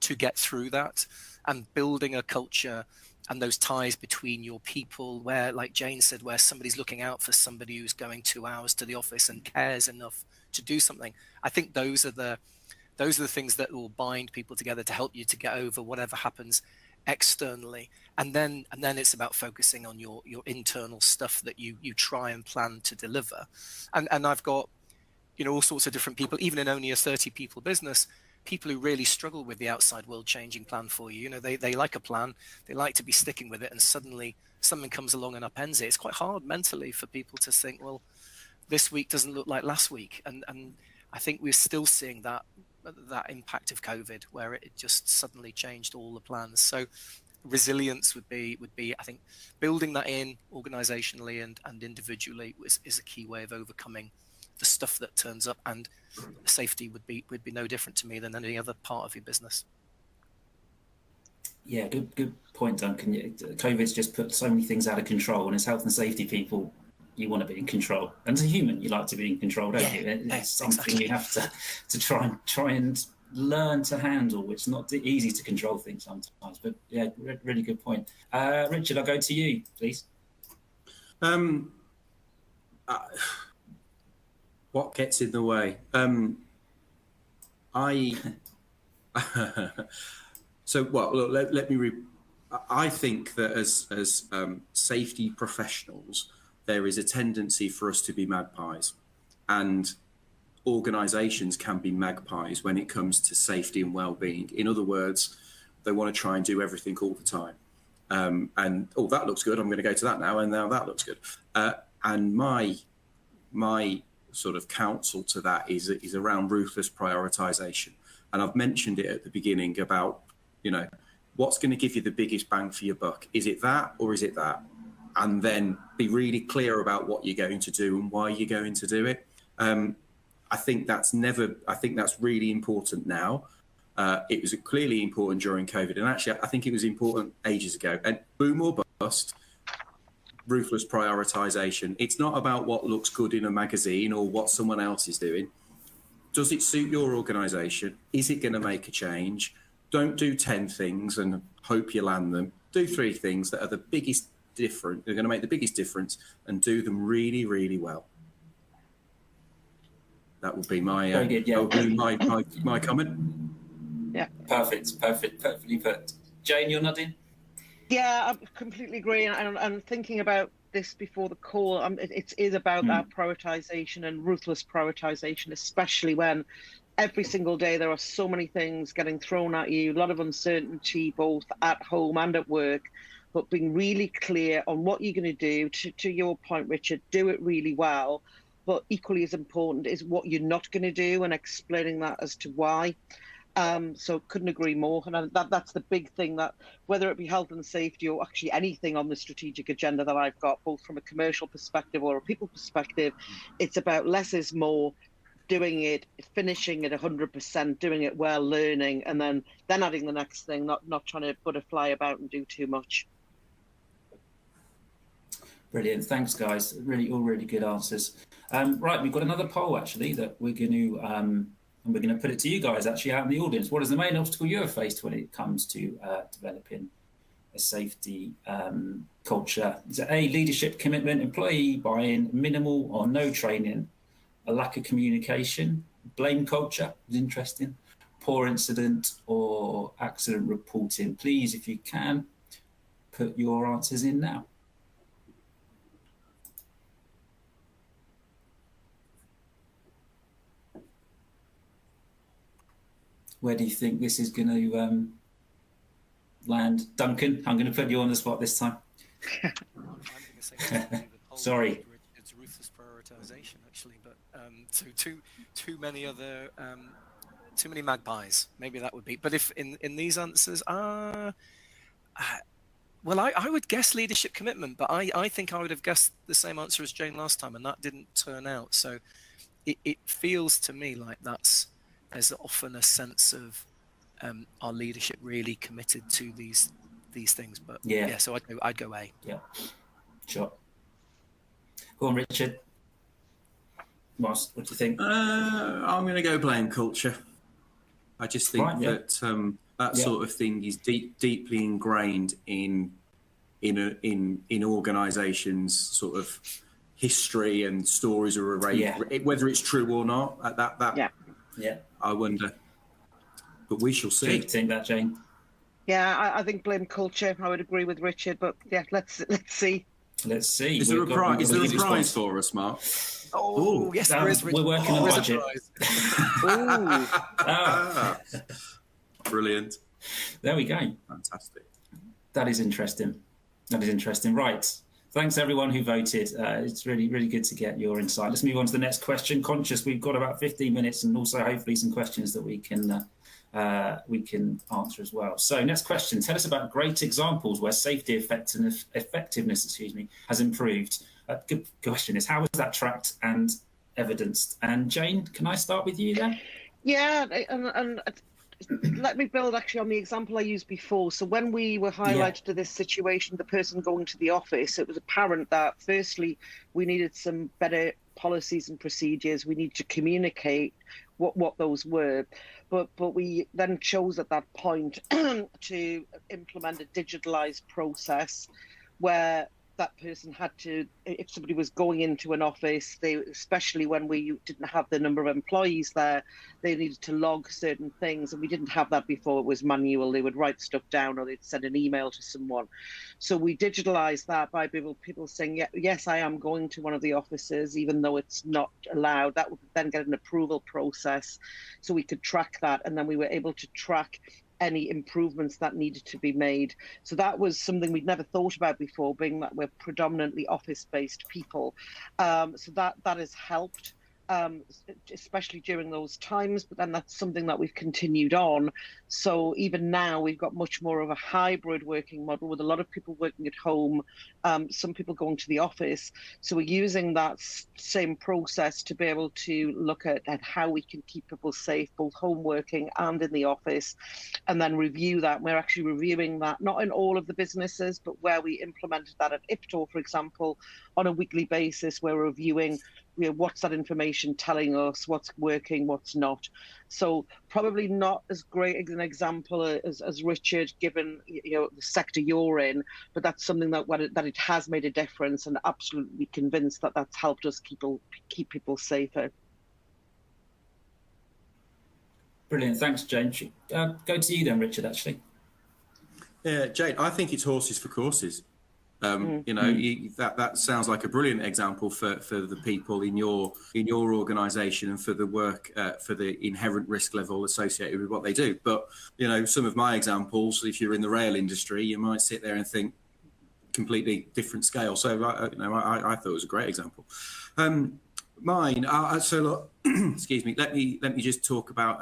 to get through that, and building a culture and those ties between your people where, like Jane said, where somebody's looking out for somebody who's going 2 hours to the office and cares enough to do something. I think those are the things that will bind people together to help you to get over whatever happens externally. And then it's about focusing on your internal stuff that you try and plan to deliver. And I've got all sorts of different people, even in only a 30 people business, people who really struggle with the outside world changing plan for you. They like a plan, they like to be sticking with it, and suddenly something comes along and upends it. It's quite hard mentally for people to think, well, this week doesn't look like last week. And I think we're still seeing that impact of COVID, where it just suddenly changed all the plans. So resilience would be, I think, building that in organizationally and individually is a key way of overcoming the stuff that turns up, and safety would be no different to me than any other part of your business. Yeah, good point, Duncan. COVID's just put so many things out of control, and as health and safety people, you want to be in control. And as a human, you like to be in control, don't you? It's something you have to try and learn to handle. It's not easy to control things sometimes, but yeah, really good point. Richard, I'll go to you, please. What gets in the way? So, well, look, let me. I think that as safety professionals, there is a tendency for us to be magpies, and organisations can be magpies when it comes to safety and well-being. In other words, they want to try and do everything all the time. And that looks good. I'm going to go to that now, and now that looks good. And my sort of counsel to that is around ruthless prioritisation. And I've mentioned it at the beginning about, what's going to give you the biggest bang for your buck? Is it that or is it that? And then be really clear about what you're going to do and why you're going to do it. I think that's really important now. It was clearly important during COVID. And actually, I think it was important ages ago. And boom or bust, ruthless prioritisation. It's not about what looks good in a magazine or what someone else is doing. Does it suit your organisation? Is it going to make a change? Don't do 10 things and hope you land them. Do 3 things that are the biggest difference. They're going to make the biggest difference, and do them really, really well. That would be my my comment. Yeah, perfectly put. Jane, you're nodding. Yeah, I completely agree. And I'm thinking about this before the call. It is about that prioritisation and ruthless prioritisation, especially when every single day there are so many things getting thrown at you, a lot of uncertainty both at home and at work, but being really clear on what you're going to do. To your point, Richard, do it really well, but equally as important is what you're not going to do and explaining that as to why. So couldn't agree more. And that's the big thing, that whether it be health and safety or actually anything on the strategic agenda that I've got, both from a commercial perspective or a people perspective, it's about less is more. Doing it, finishing it 100%, doing it well, learning, and then adding the next thing, not trying to butterfly about and do too much. Brilliant, thanks guys. All really good answers. Right, we've got another poll actually that we're going to put it to you guys actually out in the audience. What is the main obstacle you have faced when it comes to developing a safety culture? Is it A, leadership commitment, employee buy-in, minimal or no training? A lack of communication, blame culture is interesting, poor incident or accident reporting. Please, if you can, put your answers in now. Where do you think this is going to land? Duncan, I'm going to put you on the spot this time. I'm going to say sorry. It's ruthless prioritisation, actually, but so too many other too many magpies. Maybe that would be. But if in these answers, well, I would guess leadership commitment, but I think I would have guessed the same answer as Jane last time, and that didn't turn out. So it feels to me like there's often a sense of our leadership really committed to these things. But yeah, so I'd go A. Yeah, sure. Go on, Richard. What do you think? I'm going to go blame culture. I just think that sort of thing is deeply ingrained in organisations' sort of history, and stories are erased, whether it's true or not. I wonder, but we shall see. Do you think that, Jane? Yeah, I think blame culture. I would agree with Richard, but yeah, let's see. Let's see. Is there a prize for us, Mark? Oh, yes, there is. We're working on budget. Brilliant. There we go. Fantastic. That is interesting. Right. Thanks everyone who voted. It's really, really good to get your insight. Let's move on to the next question. Conscious we've got about 15 minutes and also hopefully some questions that we can answer as well. So next question, tell us about great examples where safety effectiveness has improved. Good question is, how was that tracked and evidenced? And Jane, can I start with you there? Yeah, and let me build actually on the example I used before. So when we were highlighted to this situation, the person going to the office, it was apparent that firstly, we needed some better policies and procedures. We need to communicate what those were. But we then chose at that point to implement a digitalized process where that person had to, if somebody was going into an office, they, especially when we didn't have the number of employees there, they needed to log certain things, and we didn't have that before. It was manual. They would write stuff down, or they'd send an email to someone. So we digitalized that by people saying, yeah, yes, I am going to one of the offices, even though it's not allowed. That would then get an approval process, so we could track that, and then we were able to track any improvements that needed to be made. So that was something we'd never thought about before, being that we're predominantly office-based people. So that has helped, especially during those times, but then that's something that we've continued on. So even now we've got much more of a hybrid working model with a lot of people working at home, some people going to the office. So we're using that same process to be able to look at how we can keep people safe, both home working and in the office, and then review that. We're actually reviewing that, not in all of the businesses, but where we implemented that at IPTO, for example, on a weekly basis, we're reviewing, you know, what's that information telling us, what's working, what's not. So probably not as great an example as Richard, given, you know, the sector you're in, but that's something that it has made a difference, and absolutely convinced that that's helped us keep people safer. Brilliant, thanks, Jane. Go to you then, Richard. Actually, yeah, Jane, I think it's horses for courses. You know, that sounds like a brilliant example for the people in your organisation, and for the work, for the inherent risk level associated with what they do. But, you know, some of my examples, if you're in the rail industry, you might sit there and think completely different scale. So, you know, I thought it was a great example. Mine, so look, excuse me, let me just talk about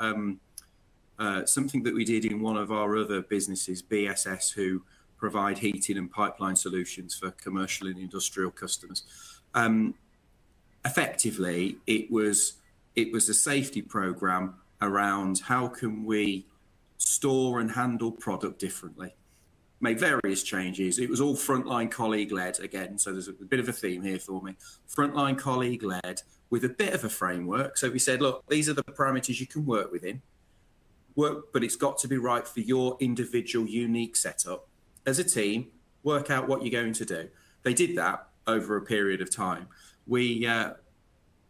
something that we did in one of our other businesses, BSS, who provide heating and pipeline solutions for commercial and industrial customers. Effectively, it was a safety program around how can we store and handle product differently. Made various changes. It was all frontline colleague led again, so there's a bit of a theme here for me. Frontline colleague led with a bit of a framework. So we said, look, these are the parameters you can work within. But it's got to be right for your individual unique setup. As a team, work out what you're going to do. They did that over a period of time. We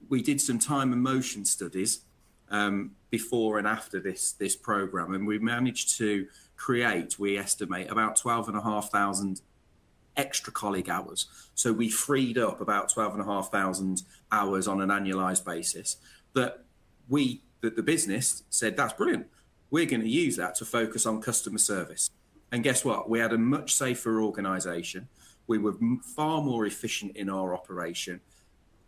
did some time and motion studies before and after this program, and we managed to create, we estimate, about 12,500 extra colleague hours. So we freed up about 12,500 hours on an annualized basis that the business said, that's brilliant. We're going to use that to focus on customer service. And guess what? We had a much safer organisation. We were far more efficient in our operation,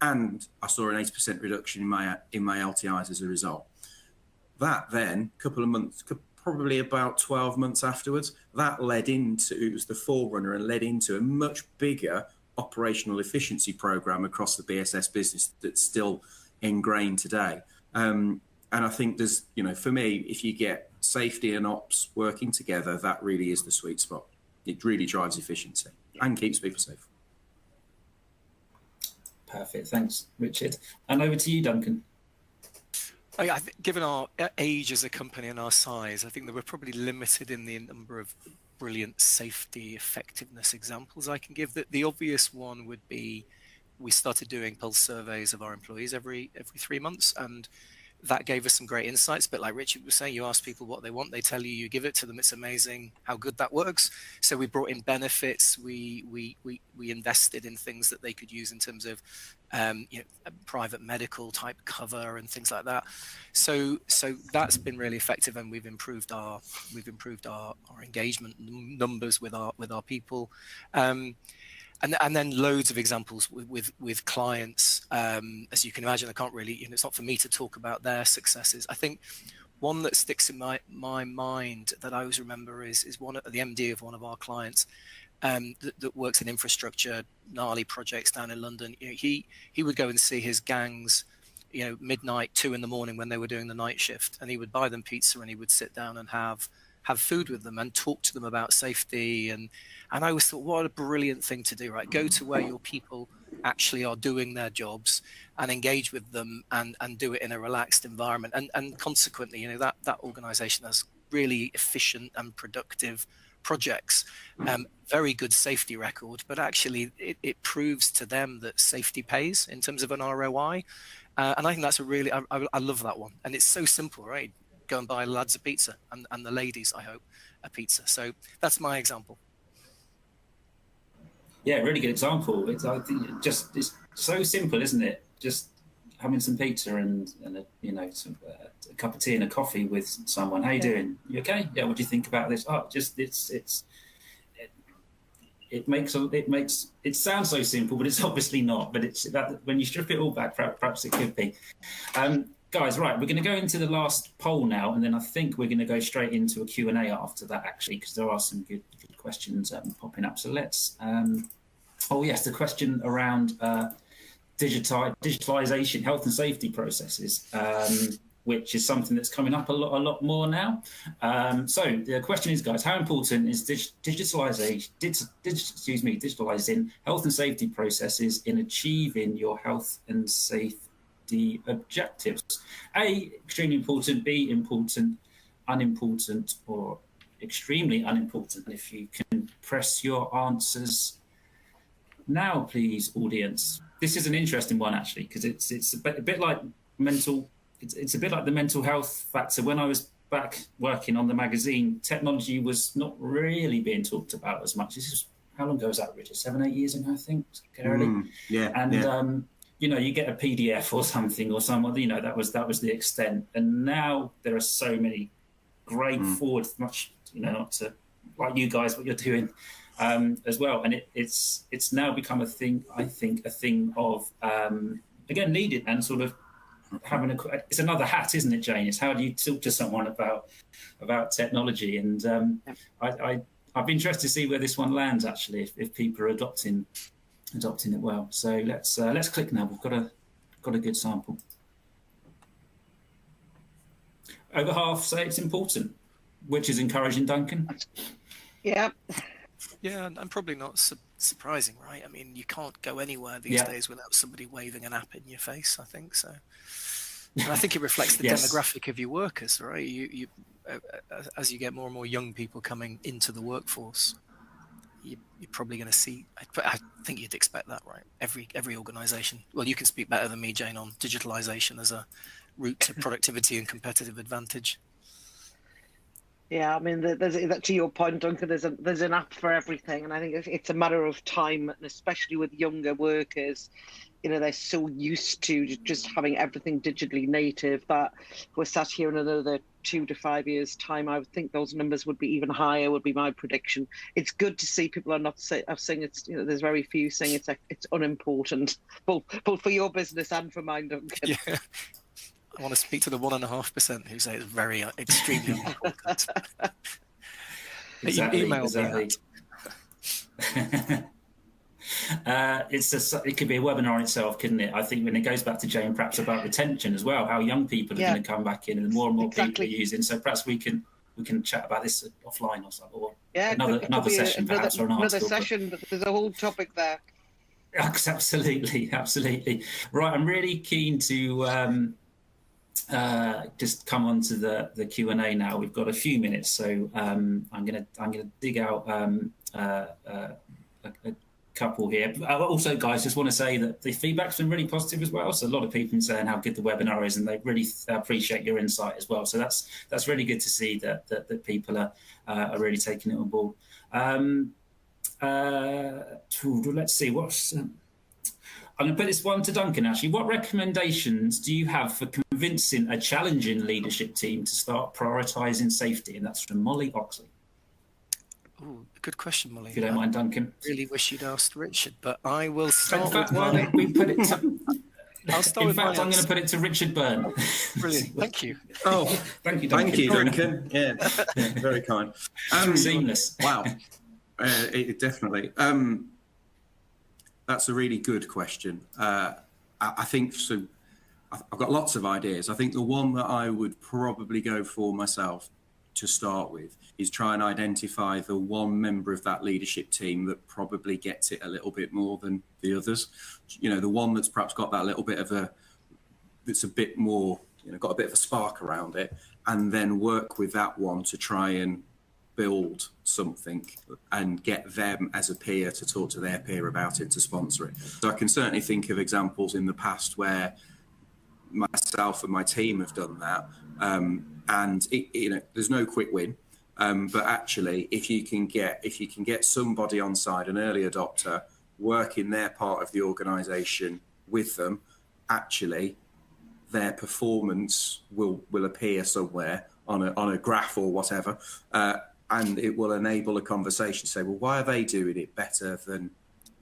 and I saw an 80% reduction in my LTIs as a result. That then, a couple of months, probably about 12 months afterwards, that led into, it was the forerunner and led into a much bigger operational efficiency program across the BSS business that's still ingrained today. And I think there's, you know, for me, if you get safety and ops working together, that really is the sweet spot. It really drives efficiency and keeps people safe. Perfect. Thanks, Richard. And over to you, Duncan. I think given our age as a company and our size, I think that we're probably limited in the number of brilliant safety effectiveness examples I can give. The obvious one would be we started doing pulse surveys of our employees every 3 months, and that gave us some great insights. But like Richard was saying, you ask people what they want, they tell you, you give it to them. It's amazing how good that works. So we brought in benefits. We invested in things that they could use in terms of private medical type cover and things like that. So that's been really effective, and we've improved our engagement numbers with our people. And then loads of examples with clients. As you can imagine, I can't really, it's not for me to talk about their successes. I think one that sticks in my mind that I always remember is the MD of one of our clients that works in infrastructure, gnarly projects down in London. He would go and see his gangs, midnight, 2 a.m. when they were doing the night shift, and he would buy them pizza and he would sit down and have have food with them and talk to them about safety. And I always thought, what a brilliant thing to do, right? Go to where your people actually are doing their jobs and engage with them and do it in a relaxed environment. And consequently, you know, that organization has really efficient and productive projects, very good safety record, but actually it proves to them that safety pays in terms of an ROI. And I think that's a really, I love that one. And it's so simple, right? Go and buy lads a pizza and the ladies, I hope, a pizza. So that's my example. Yeah, really good example. It's so simple, isn't it? Just having some pizza and a cup of tea and a coffee with someone. How you doing? You okay? Yeah. What do you think about this? Oh, just it sounds so simple, but it's obviously not. But it's that when you strip it all back, perhaps it could be. Guys, right, we're going to go into the last poll now, and then I think we're going to go straight into a Q&A after that, actually, because there are some good questions popping up. So let's... the question around digitalisation, health and safety processes, which is something that's coming up a lot more now. So the question is, guys, how important is digitalising health and safety processes in achieving your health and safety objectives? A, extremely important. B, important, unimportant, or extremely unimportant. If you can press your answers now, please, audience. This is an interesting one, actually, because it's a bit like mental. It's a bit like the mental health factor. When I was back working on the magazine, technology was not really being talked about as much. This is, how long ago was that, Richard? 7-8 years ago, I think. You get a PDF or something, or someone, that was the extent. And now there are so many great forward, much, not to like you guys, what you're doing as well. And it's now become a thing, I think, of, again, needed and sort of having it's another hat, isn't it, Jane? It's how do you talk to someone about technology? And I'd be interested to see where this one lands, actually, if people are adopting it well. So let's click now. We've got a good sample. Over half say it's important, which is encouraging, Duncan. Yeah. Yeah, and probably not surprising, right? I mean, you can't go anywhere these days without somebody waving an app in your face, I think so. And I think it reflects the demographic of your workers, right? You as you get more and more young people coming into the workforce, you're probably going to see. I think you'd expect that, right? Every organisation. Well, you can speak better than me, Jane, on digitalisation as a route to productivity and competitive advantage. Yeah, I mean, to your point, Duncan, there's an app for everything, and I think it's a matter of time, and especially with younger workers, they're so used to just having everything digitally native that we're sat here in another 2 to 5 years' time. I would think those numbers would be even higher, would be my prediction. It's good to see people are not saying it's, there's very few saying it's unimportant, both for your business and for mine, Duncan. Yeah. I want to speak to the 1.5% who say it's very extremely important. Email me that. It could be a webinar in itself, couldn't it? I think when it goes back to Jane, perhaps about retention as well, how young people are going to come back in, and more and more people are using. So perhaps we can chat about this offline or something, or another session, perhaps, or an article. Another session, but there's a whole topic there. Absolutely. Right, I'm really keen to just come on to the Q&A now. We've got a few minutes, so I'm gonna dig out a couple here. Also, guys, just want to say that the feedback's been really positive as well. So a lot of people are saying how good the webinar is, and they really appreciate your insight as well. So that's really good to see that people are really taking it on board. Let's see what's. I'm going to put this one to Duncan, actually. What recommendations do you have for convincing a challenging leadership team to start prioritising safety? And that's from Molly Oxley. Oh, good question, Molly. If you don't mind, Duncan. I really wish you'd asked Richard, but I will start. In fact, I'm going to put it to Richard Byrne. Brilliant. Thank you. Oh, thank you, Duncan. Thank you, Duncan. Yeah, very kind. Seamless. Wow. Definitely. That's a really good question. I think so. I've got lots of ideas. I think the one that I would probably go for myself to start with is try and identify the one member of that leadership team that probably gets it a little bit more than the others. You know, the one that's perhaps got that little bit of that's a bit more, you know, got a bit of a spark around it, and then work with that one to try and build something and get them as a peer to talk to their peer about it, to sponsor it. So I can certainly think of examples in the past where myself and my team have done that. And you know, there's no quick win, but actually, if you can get somebody on side, an early adopter, work in their part of the organisation with them, actually, their performance will appear somewhere on a graph or whatever, and it will enable a conversation to say, well, why are they doing it better than,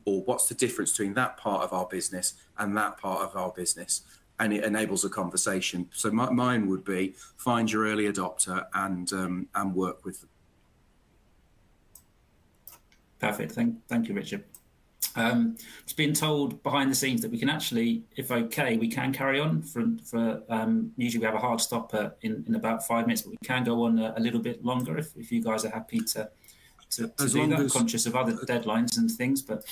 or what's the difference between that part of our business and that part of our business? And it enables a conversation. So mine would be find your early adopter and work with them. Perfect. Thank you, Richard. It's been told behind the scenes that we can actually, if okay, we can carry on for usually we have a hard stop in about 5 minutes, but we can go on a little bit longer if you guys are happy to do that. Conscious of other deadlines and things, but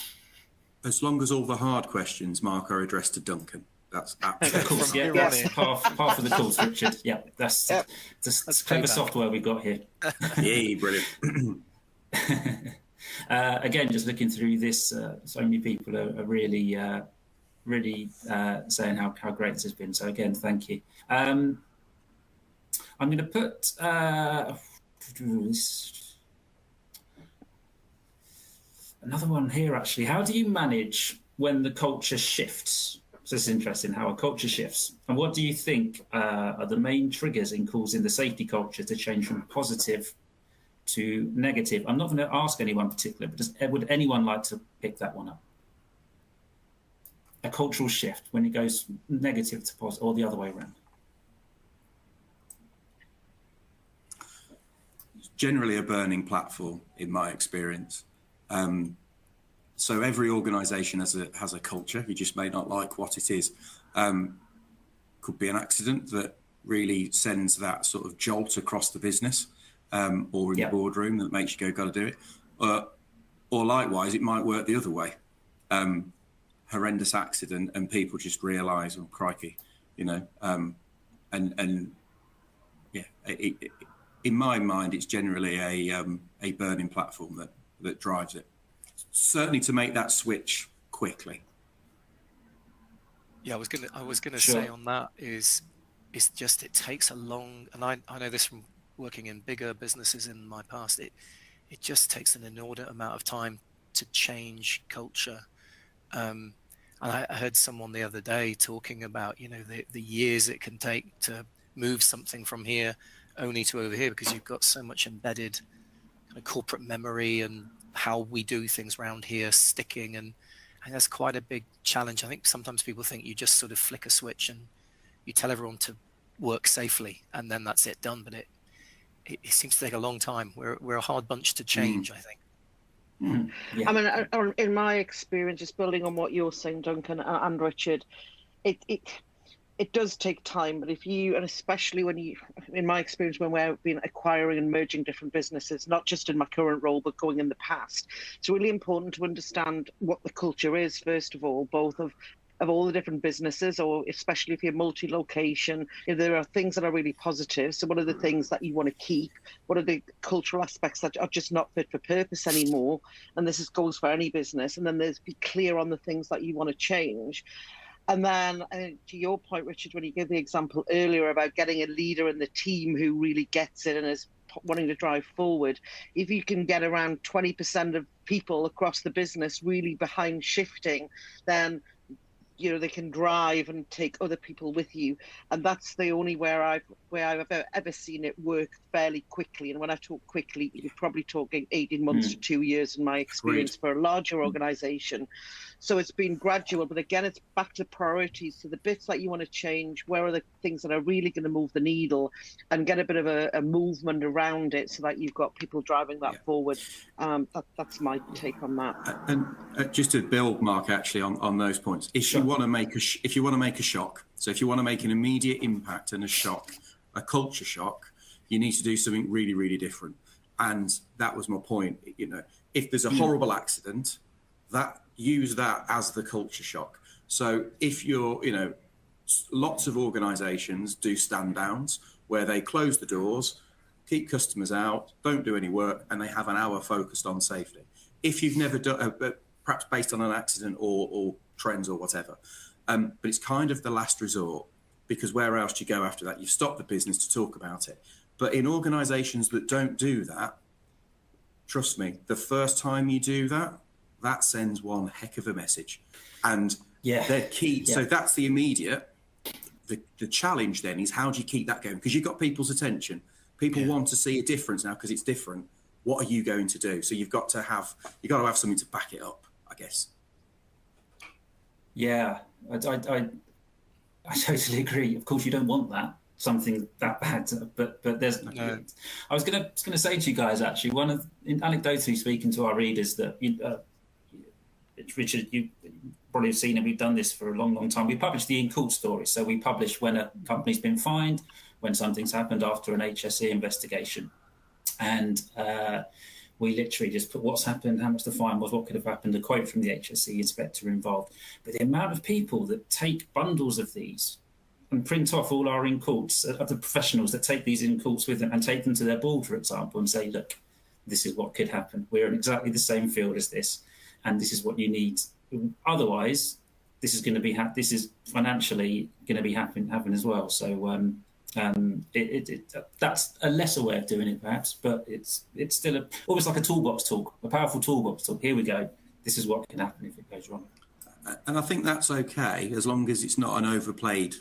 as long as all the hard questions, Mark, are addressed to Duncan. That's absolutely of course, yeah. That's half of the course, Richard. Yeah, that's clever software we got here. Yeah, brilliant. Again, just looking through this, so many people are really saying how great this has been. So again, thank you. I'm going to put another one here, actually. How do you manage when the culture shifts? So it's interesting how a culture shifts. And what do you think are the main triggers in causing the safety culture to change from positive to negative? I'm not going to ask anyone particular, but would anyone like to pick that one up? A cultural shift when it goes negative to positive, or the other way around? It's generally a burning platform, in my experience. So every organisation has a culture. You just may not like what it is. Could be an accident that really sends that sort of jolt across the business, or in the boardroom that makes you go, got to do it. Or likewise, it might work the other way. Horrendous accident, and people just realise, oh crikey, you know. In my mind, it's generally a burning platform that drives it. Certainly to make that switch quickly. Yeah, I was gonna say on that is just it takes a long, and I know this from working in bigger businesses in my past. It just takes an inordinate amount of time to change culture. And I heard someone the other day talking about, you know, the years it can take to move something from here only to over here, because you've got so much embedded kind of corporate memory and how we do things around here sticking, and that's quite a big challenge. I think sometimes people think you just sort of flick a switch and you tell everyone to work safely and then that's it, done, but it seems to take a long time. We're a hard bunch to change, I think. Yeah. I mean, in my experience, just building on what you're saying, Duncan and Richard, it does take time, but and especially when in my experience, when we've been acquiring and merging different businesses, not just in my current role, but going in the past, it's really important to understand what the culture is, first of all, both of all the different businesses, or especially if you're multi-location, there are things that are really positive. So what are the things that you want to keep? What are the cultural aspects that are just not fit for purpose anymore? And this goes for any business. And then be clear on the things that you want to change. And then to your point, Richard, when you gave the example earlier about getting a leader in the team who really gets it and is wanting to drive forward, if you can get around 20% of people across the business really behind shifting, then they can drive and take other people with you. And that's the only where I've ever seen it work fairly quickly. And when I talk quickly, you're probably talking 18 months to 2 years in my experience for a larger organization. So it's been gradual, but again, it's back to priorities. So the bits that you want to change, where are the things that are really going to move the needle, and get a bit of a movement around it so that you've got people driving that forward. That's my take on that. And just to build, Mark, actually on those points, if you want to make a shock, so if you want to make an immediate impact and a culture shock, you need to do something really, really different. And that was my point. If there's a horrible accident, use that as the culture shock. So if you're, lots of organisations do stand downs where they close the doors, keep customers out, don't do any work, and they have an hour focused on safety. If you've never done, perhaps based on an accident or trends or whatever, but it's kind of the last resort, because where else do you go after that? You've stopped the business to talk about it. But in organisations that don't do that, trust me, the first time you do that, that sends one heck of a message. And they're key. Yeah. So that's the immediate. The challenge then is, how do you keep that going? Because you've got people's attention. People want to see a difference now because it's different. What are you going to do? So you've got to have something to back it up, I guess. Yeah, I totally agree. Of course, you don't want something that bad, but there's. No. I was going to say to you guys, actually, anecdotally speaking to our readers, that Richard, you probably have seen it. We've done this for a long, long time. We publish the in-court story, so we publish when a company's been fined, when something's happened after an HSE investigation, and we literally just put what's happened, how much the fine was, what could have happened, a quote from the HSE inspector involved. But the amount of people that take bundles of these and print off all our in-courts, the professionals that take these in-courts with them and take them to their board, for example, and say, look, this is what could happen. We're in exactly the same field as this, and this is what you need. Otherwise, this is going to be this is financially going to be happen as well. So that's a lesser way of doing it, perhaps, but it's still almost like a toolbox talk, a powerful toolbox talk. Here we go. This is what can happen if it goes wrong. And I think that's okay, as long as it's not an overplayed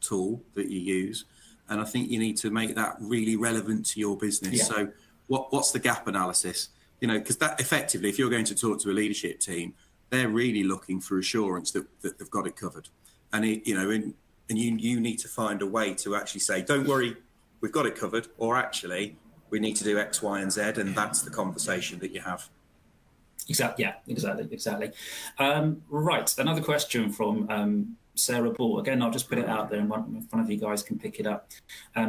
tool that you use. And I think you need to make that really relevant to your business. Yeah. So what's the gap analysis? Because that effectively, if you're going to talk to a leadership team, they're really looking for assurance that they've got it covered. And you need to find a way to actually say, don't worry, we've got it covered, or actually we need to do X, Y, and Z, and that's the conversation that you have. Exactly. Yeah, exactly. Right. Another question from Sarah Ball. Again, I'll just put it out there and one of you guys can pick it up.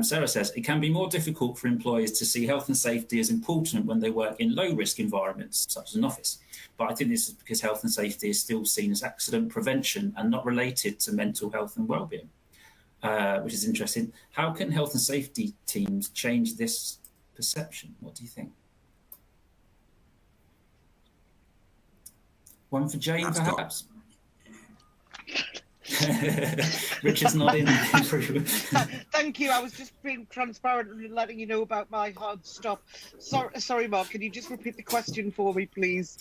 Sarah says, it can be more difficult for employers to see health and safety as important when they work in low-risk environments, such as an office. But I think this is because health and safety is still seen as accident prevention and not related to mental health and well-being, which is interesting. How can health and safety teams change this perception? What do you think? One for Jane, perhaps? Richard's not in. Thank you. I was just being transparent and letting you know about my hard stop. Sorry, Mark. Can you just repeat the question for me, please?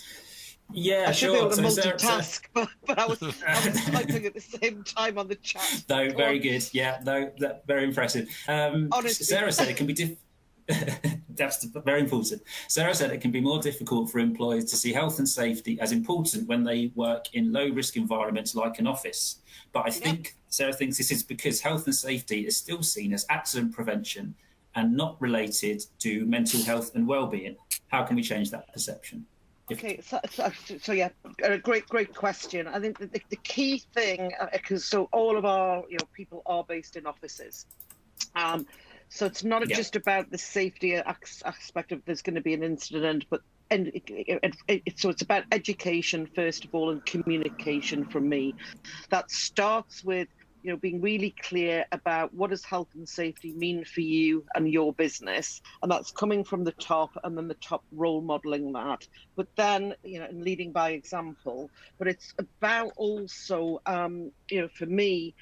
Yeah, I should sure. be able to multitask, but I was typing at the same time on the chat. No, very good. Yeah, no, very impressive. Honestly. Sarah said it can be that's very important. Sarah said it can be more difficult for employers to see health and safety as important when they work in low-risk environments like an office. But I think Sarah thinks this is because health and safety is still seen as accident prevention and not related to mental health and well-being. How can we change that perception? Okay, so yeah, a great question. I think the key thing, because all of our people are based in offices, so it's not just about the safety aspect of there's going to be an incident, but so it's about education first of all and communication from me. That starts with being really clear about what does health and safety mean for you and your business, and that's coming from the top, and then the top role modeling that, but then and leading by example. But it's about also for me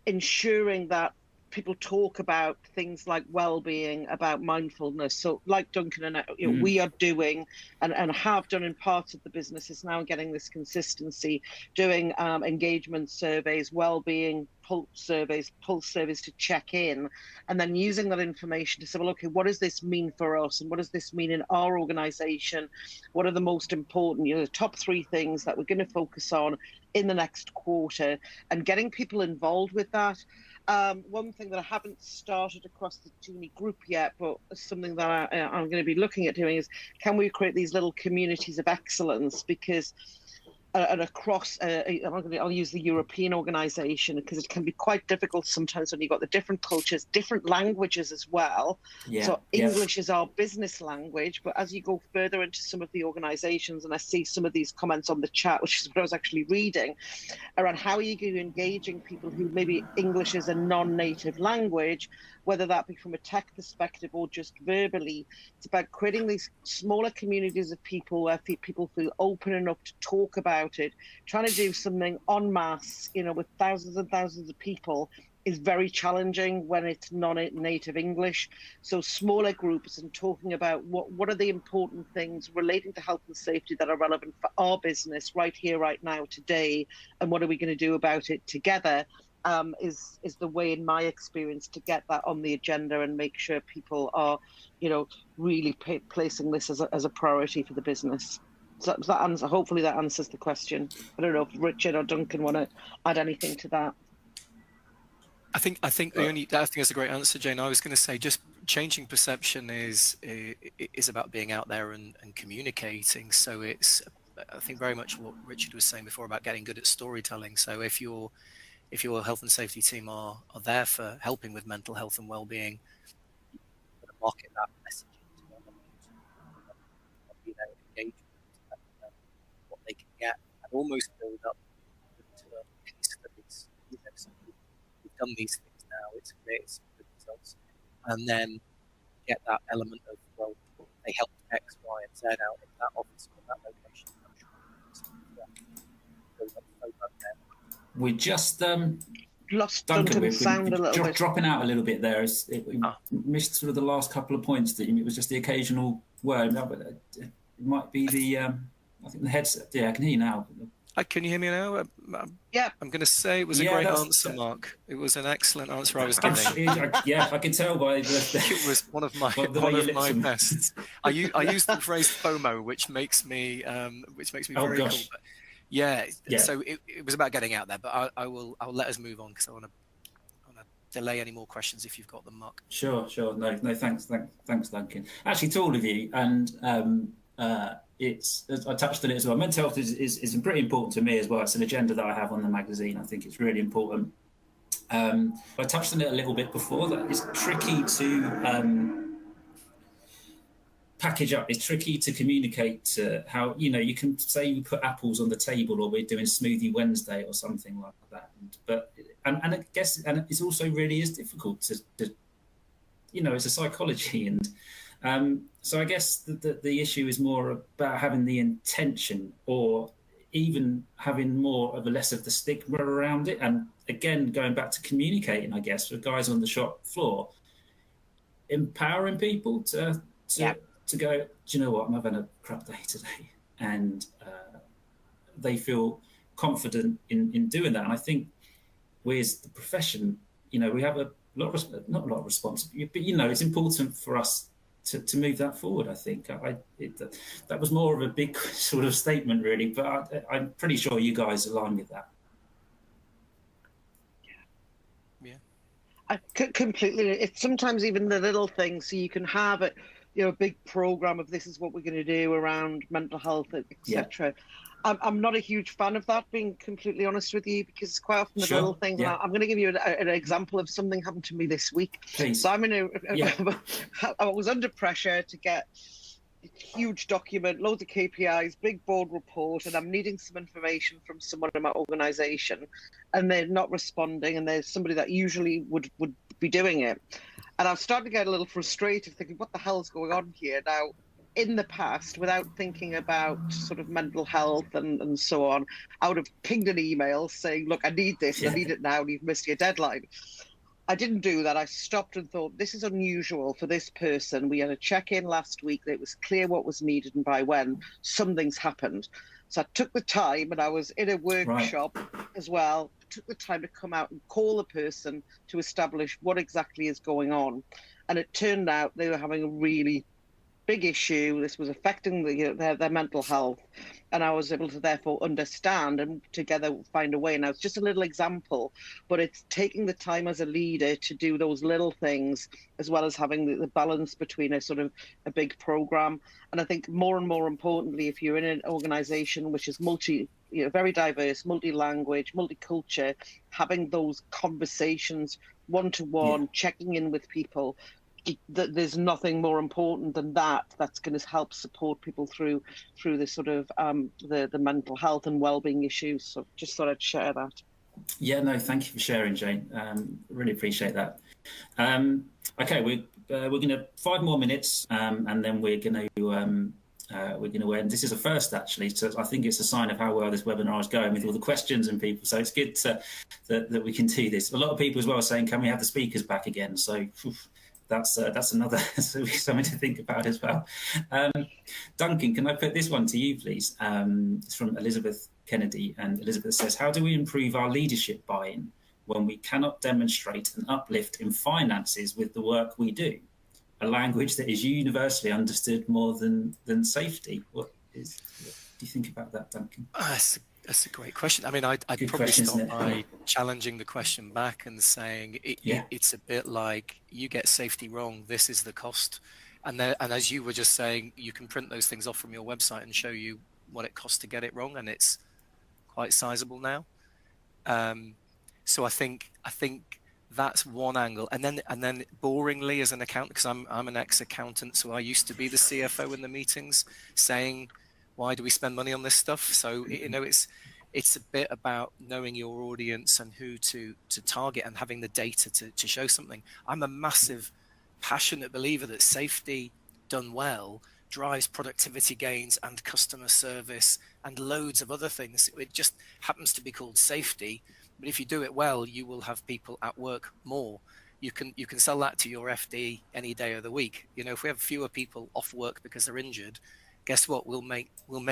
ensuring that people talk about things like well-being, about mindfulness. So like Duncan and I, we are doing and have done in parts of the business is now getting this consistency, doing engagement surveys, well-being pulse surveys to check in, and then using that information to say, well, okay, what does this mean for us, and what does this mean in our organization? What are the most important, the top 3 things that we're going to focus on in the next quarter, and getting people involved with that. One thing that I haven't started across the Genie group yet, but something that I'm going to be looking at doing is, can we create these little communities of excellence? Because and across, I'll use the European organisation, because it can be quite difficult sometimes when you've got the different cultures, different languages as well. So English is our business language, but as you go further into some of the organisations, and I see some of these comments on the chat, which is what I was actually reading, around how are you engaging people who maybe English is a non-native language, whether that be from a tech perspective or just verbally. It's about creating these smaller communities of people where people feel open enough to talk about it. Trying to do something en masse, with thousands and thousands of people is very challenging when it's non-native English. So smaller groups and talking about what are the important things relating to health and safety that are relevant for our business right here, right now, today, and what are we going to do about it together, is the way, in my experience, to get that on the agenda and make sure people are, really placing this as a priority for the business. So that answer, hopefully that answers the question. I don't know if Richard or Duncan want to add anything to that. I think that's a great answer, Jane. I was going to say, just changing perception is about being out there and communicating. So it's, I think, very much what Richard was saying before about getting good at storytelling. So if your health and safety team are there for helping with mental health and well-being, market that message into engagement, what they can get, and almost build up to case studies. So we've done these things now, it's created some good results, and then get that element of, well, they helped X, Y, and Z out in that office or that location. We just lost Duncan, sound a little bit. Dropping out a little bit there. We missed sort of the last couple of points. It was just the occasional word. No, but it might be the I think the headset. Yeah, I can hear you now. Can you hear me now? Yeah. I'm going to say it was a great answer, Mark. It was an excellent answer I was giving. I can tell by the it was one of my best. I used the phrase FOMO, which makes me very cool. But yeah. So it was about getting out there, but I'll let us move on, because I want to delay any more questions if you've got them, Mark. Sure. No, thanks, Duncan. Actually, to all of you, and it's, as I touched on it as well, mental health is pretty important to me as well. It's an agenda that I have on the magazine. I think it's really important. I touched on it a little bit before, that it's tricky to package up. It's tricky to communicate how, you can say you put apples on the table, or we're doing Smoothie Wednesday or something like that. But I guess it's also really is difficult to it's a psychology, and so I guess the issue is more about having the intention, or even having more of less of the stigma around it. And again, going back to communicating, I guess, for guys on the shop floor, empowering people to go, do you know what, I'm having a crap day today, and they feel confident in doing that. And I think we as the profession, we have not a lot of responsibility, but it's important for us to move that forward. I think that was more of a big sort of statement, really, but I'm pretty sure you guys align with that. Yeah, I completely. It's sometimes even the little things, so you can have it, a big program of this is what we're going to do around mental health, etc. I'm not a huge fan of that, being completely honest with you, because it's quite often the little things. Yeah. I'm going to give you an example of something happened to me this week. Please. So I was under pressure to get a huge document, loads of KPIs, big board report, and I'm needing some information from someone in my organisation, and they're not responding, and there's somebody that usually would be doing it. And I'm starting to get a little frustrated, thinking, what the hell's going on here now? In the past, without thinking about sort of mental health and so on, I would have pinged an email saying, look, I need this, I need it now, and you've missed your deadline. I didn't do that. I stopped and thought, this is unusual for this person. We had a check-in last week that it was clear what was needed and by when. Something's happened. So I took the time, and I was in a workshop as well, took the time to come out and call the person to establish what exactly is going on. And it turned out they were having a really big issue. This was affecting their mental health, and I was able to therefore understand and together find a way. Now, it's just a little example, but it's taking the time as a leader to do those little things, as well as having the balance between a sort of a big program. And I think more and more importantly, if you're in an organization which is very diverse, multi-language, multicultural, having those conversations one-to-one, checking in with people. There's nothing more important than that. That's going to help support people through the sort of the mental health and well-being issues. So just thought I'd share that. Yeah, no, thank you for sharing, Jane. Really appreciate that. Okay, we're going to 5 more minutes, and then we're going to end. This is a first, actually, so I think it's a sign of how well this webinar is going with all the questions and people. So it's good that we can do this. A lot of people as well are saying, can we have the speakers back again? So that's another something to think about as well. Duncan, can I put this one to you, please? It's from Elizabeth Kennedy, and Elizabeth says, how do we improve our leadership buy-in when we cannot demonstrate an uplift in finances with the work we do? A language that is universally understood more than safety. What do you think about that, Duncan? That's a great question. I mean, I'd probably start by challenging the question back and saying it's a bit like, you get safety wrong, this is the cost. And as you were just saying, you can print those things off from your website and show you what it costs to get it wrong, and it's quite sizable now. So I think that's one angle. And then boringly, as an accountant, because I'm an ex-accountant, so I used to be the CFO in the meetings saying, why do we spend money on this stuff? So it's a bit about knowing your audience and who to target and having the data to show something. I'm a massive, passionate believer that safety done well drives productivity gains and customer service and loads of other things. It just happens to be called safety, but if you do it well, you will have people at work more. You can sell that to your FD any day of the week. If we have fewer people off work because they're injured, guess what? We'll make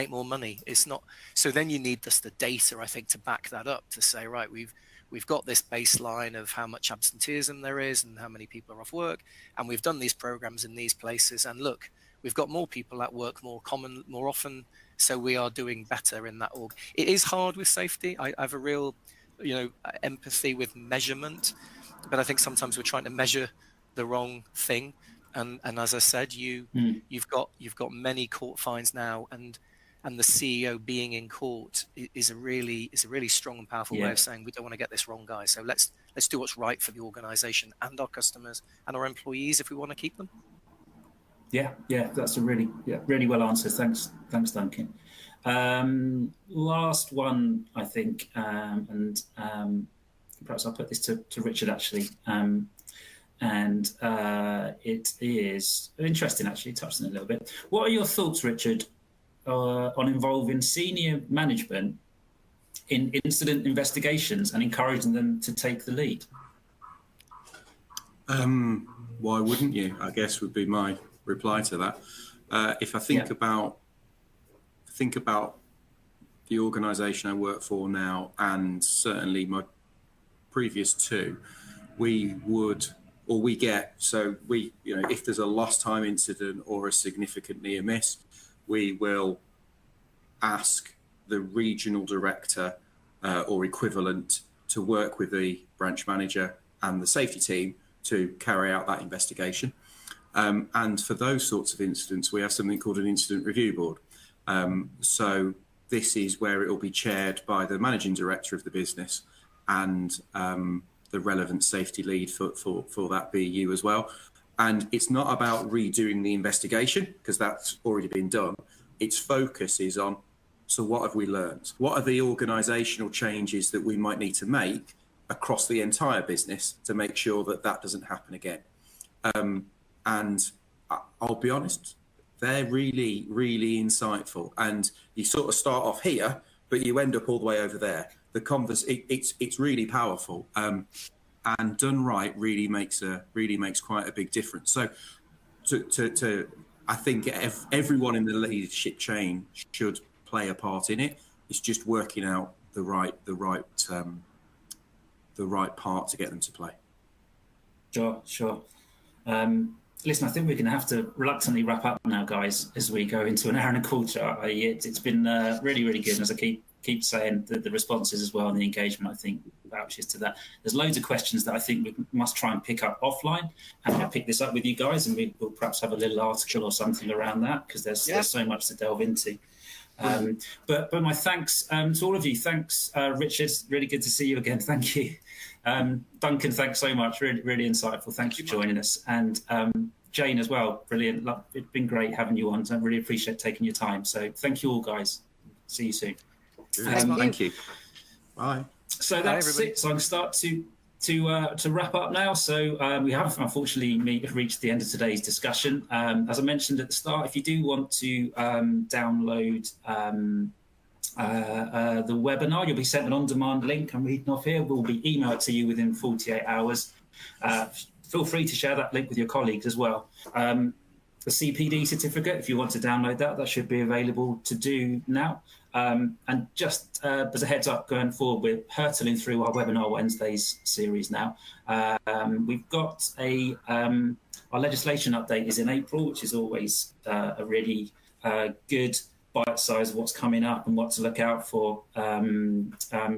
more money. It's not. So then you need just the data, I think, to back that up, to say, right, we've got this baseline of how much absenteeism there is and how many people are off work, and we've done these programs in these places, and look, we've got more people at work more often, so we are doing better in that org. It is hard with safety. I have a real empathy with measurement, but I think sometimes we're trying to measure the wrong thing. And as I said, you've got many court fines now, and the CEO being in court is a really strong and powerful way of saying, we don't want to get this wrong, guys. So let's do what's right for the organisation and our customers and our employees if we want to keep them. Yeah, that's a really well answered. Thanks, Duncan. Last one, I think, and perhaps I'll put this to Richard, actually. And it is interesting, actually, touched on it a little bit. What are your thoughts, Richard, on involving senior management in incident investigations and encouraging them to take the lead? Why wouldn't you, I guess, would be my reply to that. If I think about the organisation I work for now, and certainly my previous two, if there's a lost time incident or a significant near miss, we will ask the regional director or equivalent to work with the branch manager and the safety team to carry out that investigation. And for those sorts of incidents, we have something called an incident review board. So this is where it will be chaired by the managing director of the business and the relevant safety lead for that BU as well. And it's not about redoing the investigation, because that's already been done. Its focus is on, so what have we learned? What are the organisational changes that we might need to make across the entire business to make sure that that doesn't happen again? And I'll be honest, they're really, really insightful. And you sort of start off here, but you end up all the way over there. It's really powerful, and done right really makes quite a big difference. So, I think everyone in the leadership chain should play a part in it. It's just working out the right part to get them to play. Sure. Listen, I think we're going to have to reluctantly wrap up now, guys, as we go into an hour and a quarter. It's been really, really good. And as I keep saying, the responses as well and the engagement, I think, vouches to that. There's loads of questions that I think we must try and pick up offline, and I'll pick this up with you guys, and we'll perhaps have a little article or something around that, because there's so much to delve into. But my thanks to all of you. Thanks, Richard. Really good to see you again. Thank you. Duncan, thanks so much. Really, really insightful. Thanks for joining us. And Jane as well. Brilliant. It's been great having you on. So I really appreciate taking your time. So thank you all, guys. See you soon. Thank you. Bye. So that's it. So I'm going to start to wrap up now. So we have unfortunately reached the end of today's discussion. As I mentioned at the start, if you do want to download the webinar, you'll be sent an on-demand link. I'm reading off here. Will be emailed to you within 48 hours. Feel free to share that link with your colleagues as well. The CPD certificate, if you want to download that should be available to do now. And just as a heads up going forward, we're hurtling through our Webinar Wednesdays series now. We've got our legislation update is in April, which is always a really good bite size of what's coming up and what to look out for.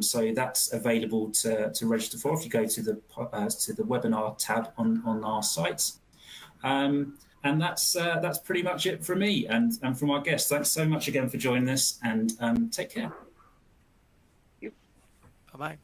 So that's available to register for if you go to the webinar tab on our sites. And that's pretty much it from me and from our guests. Thanks so much again for joining us, and take care. Bye-bye.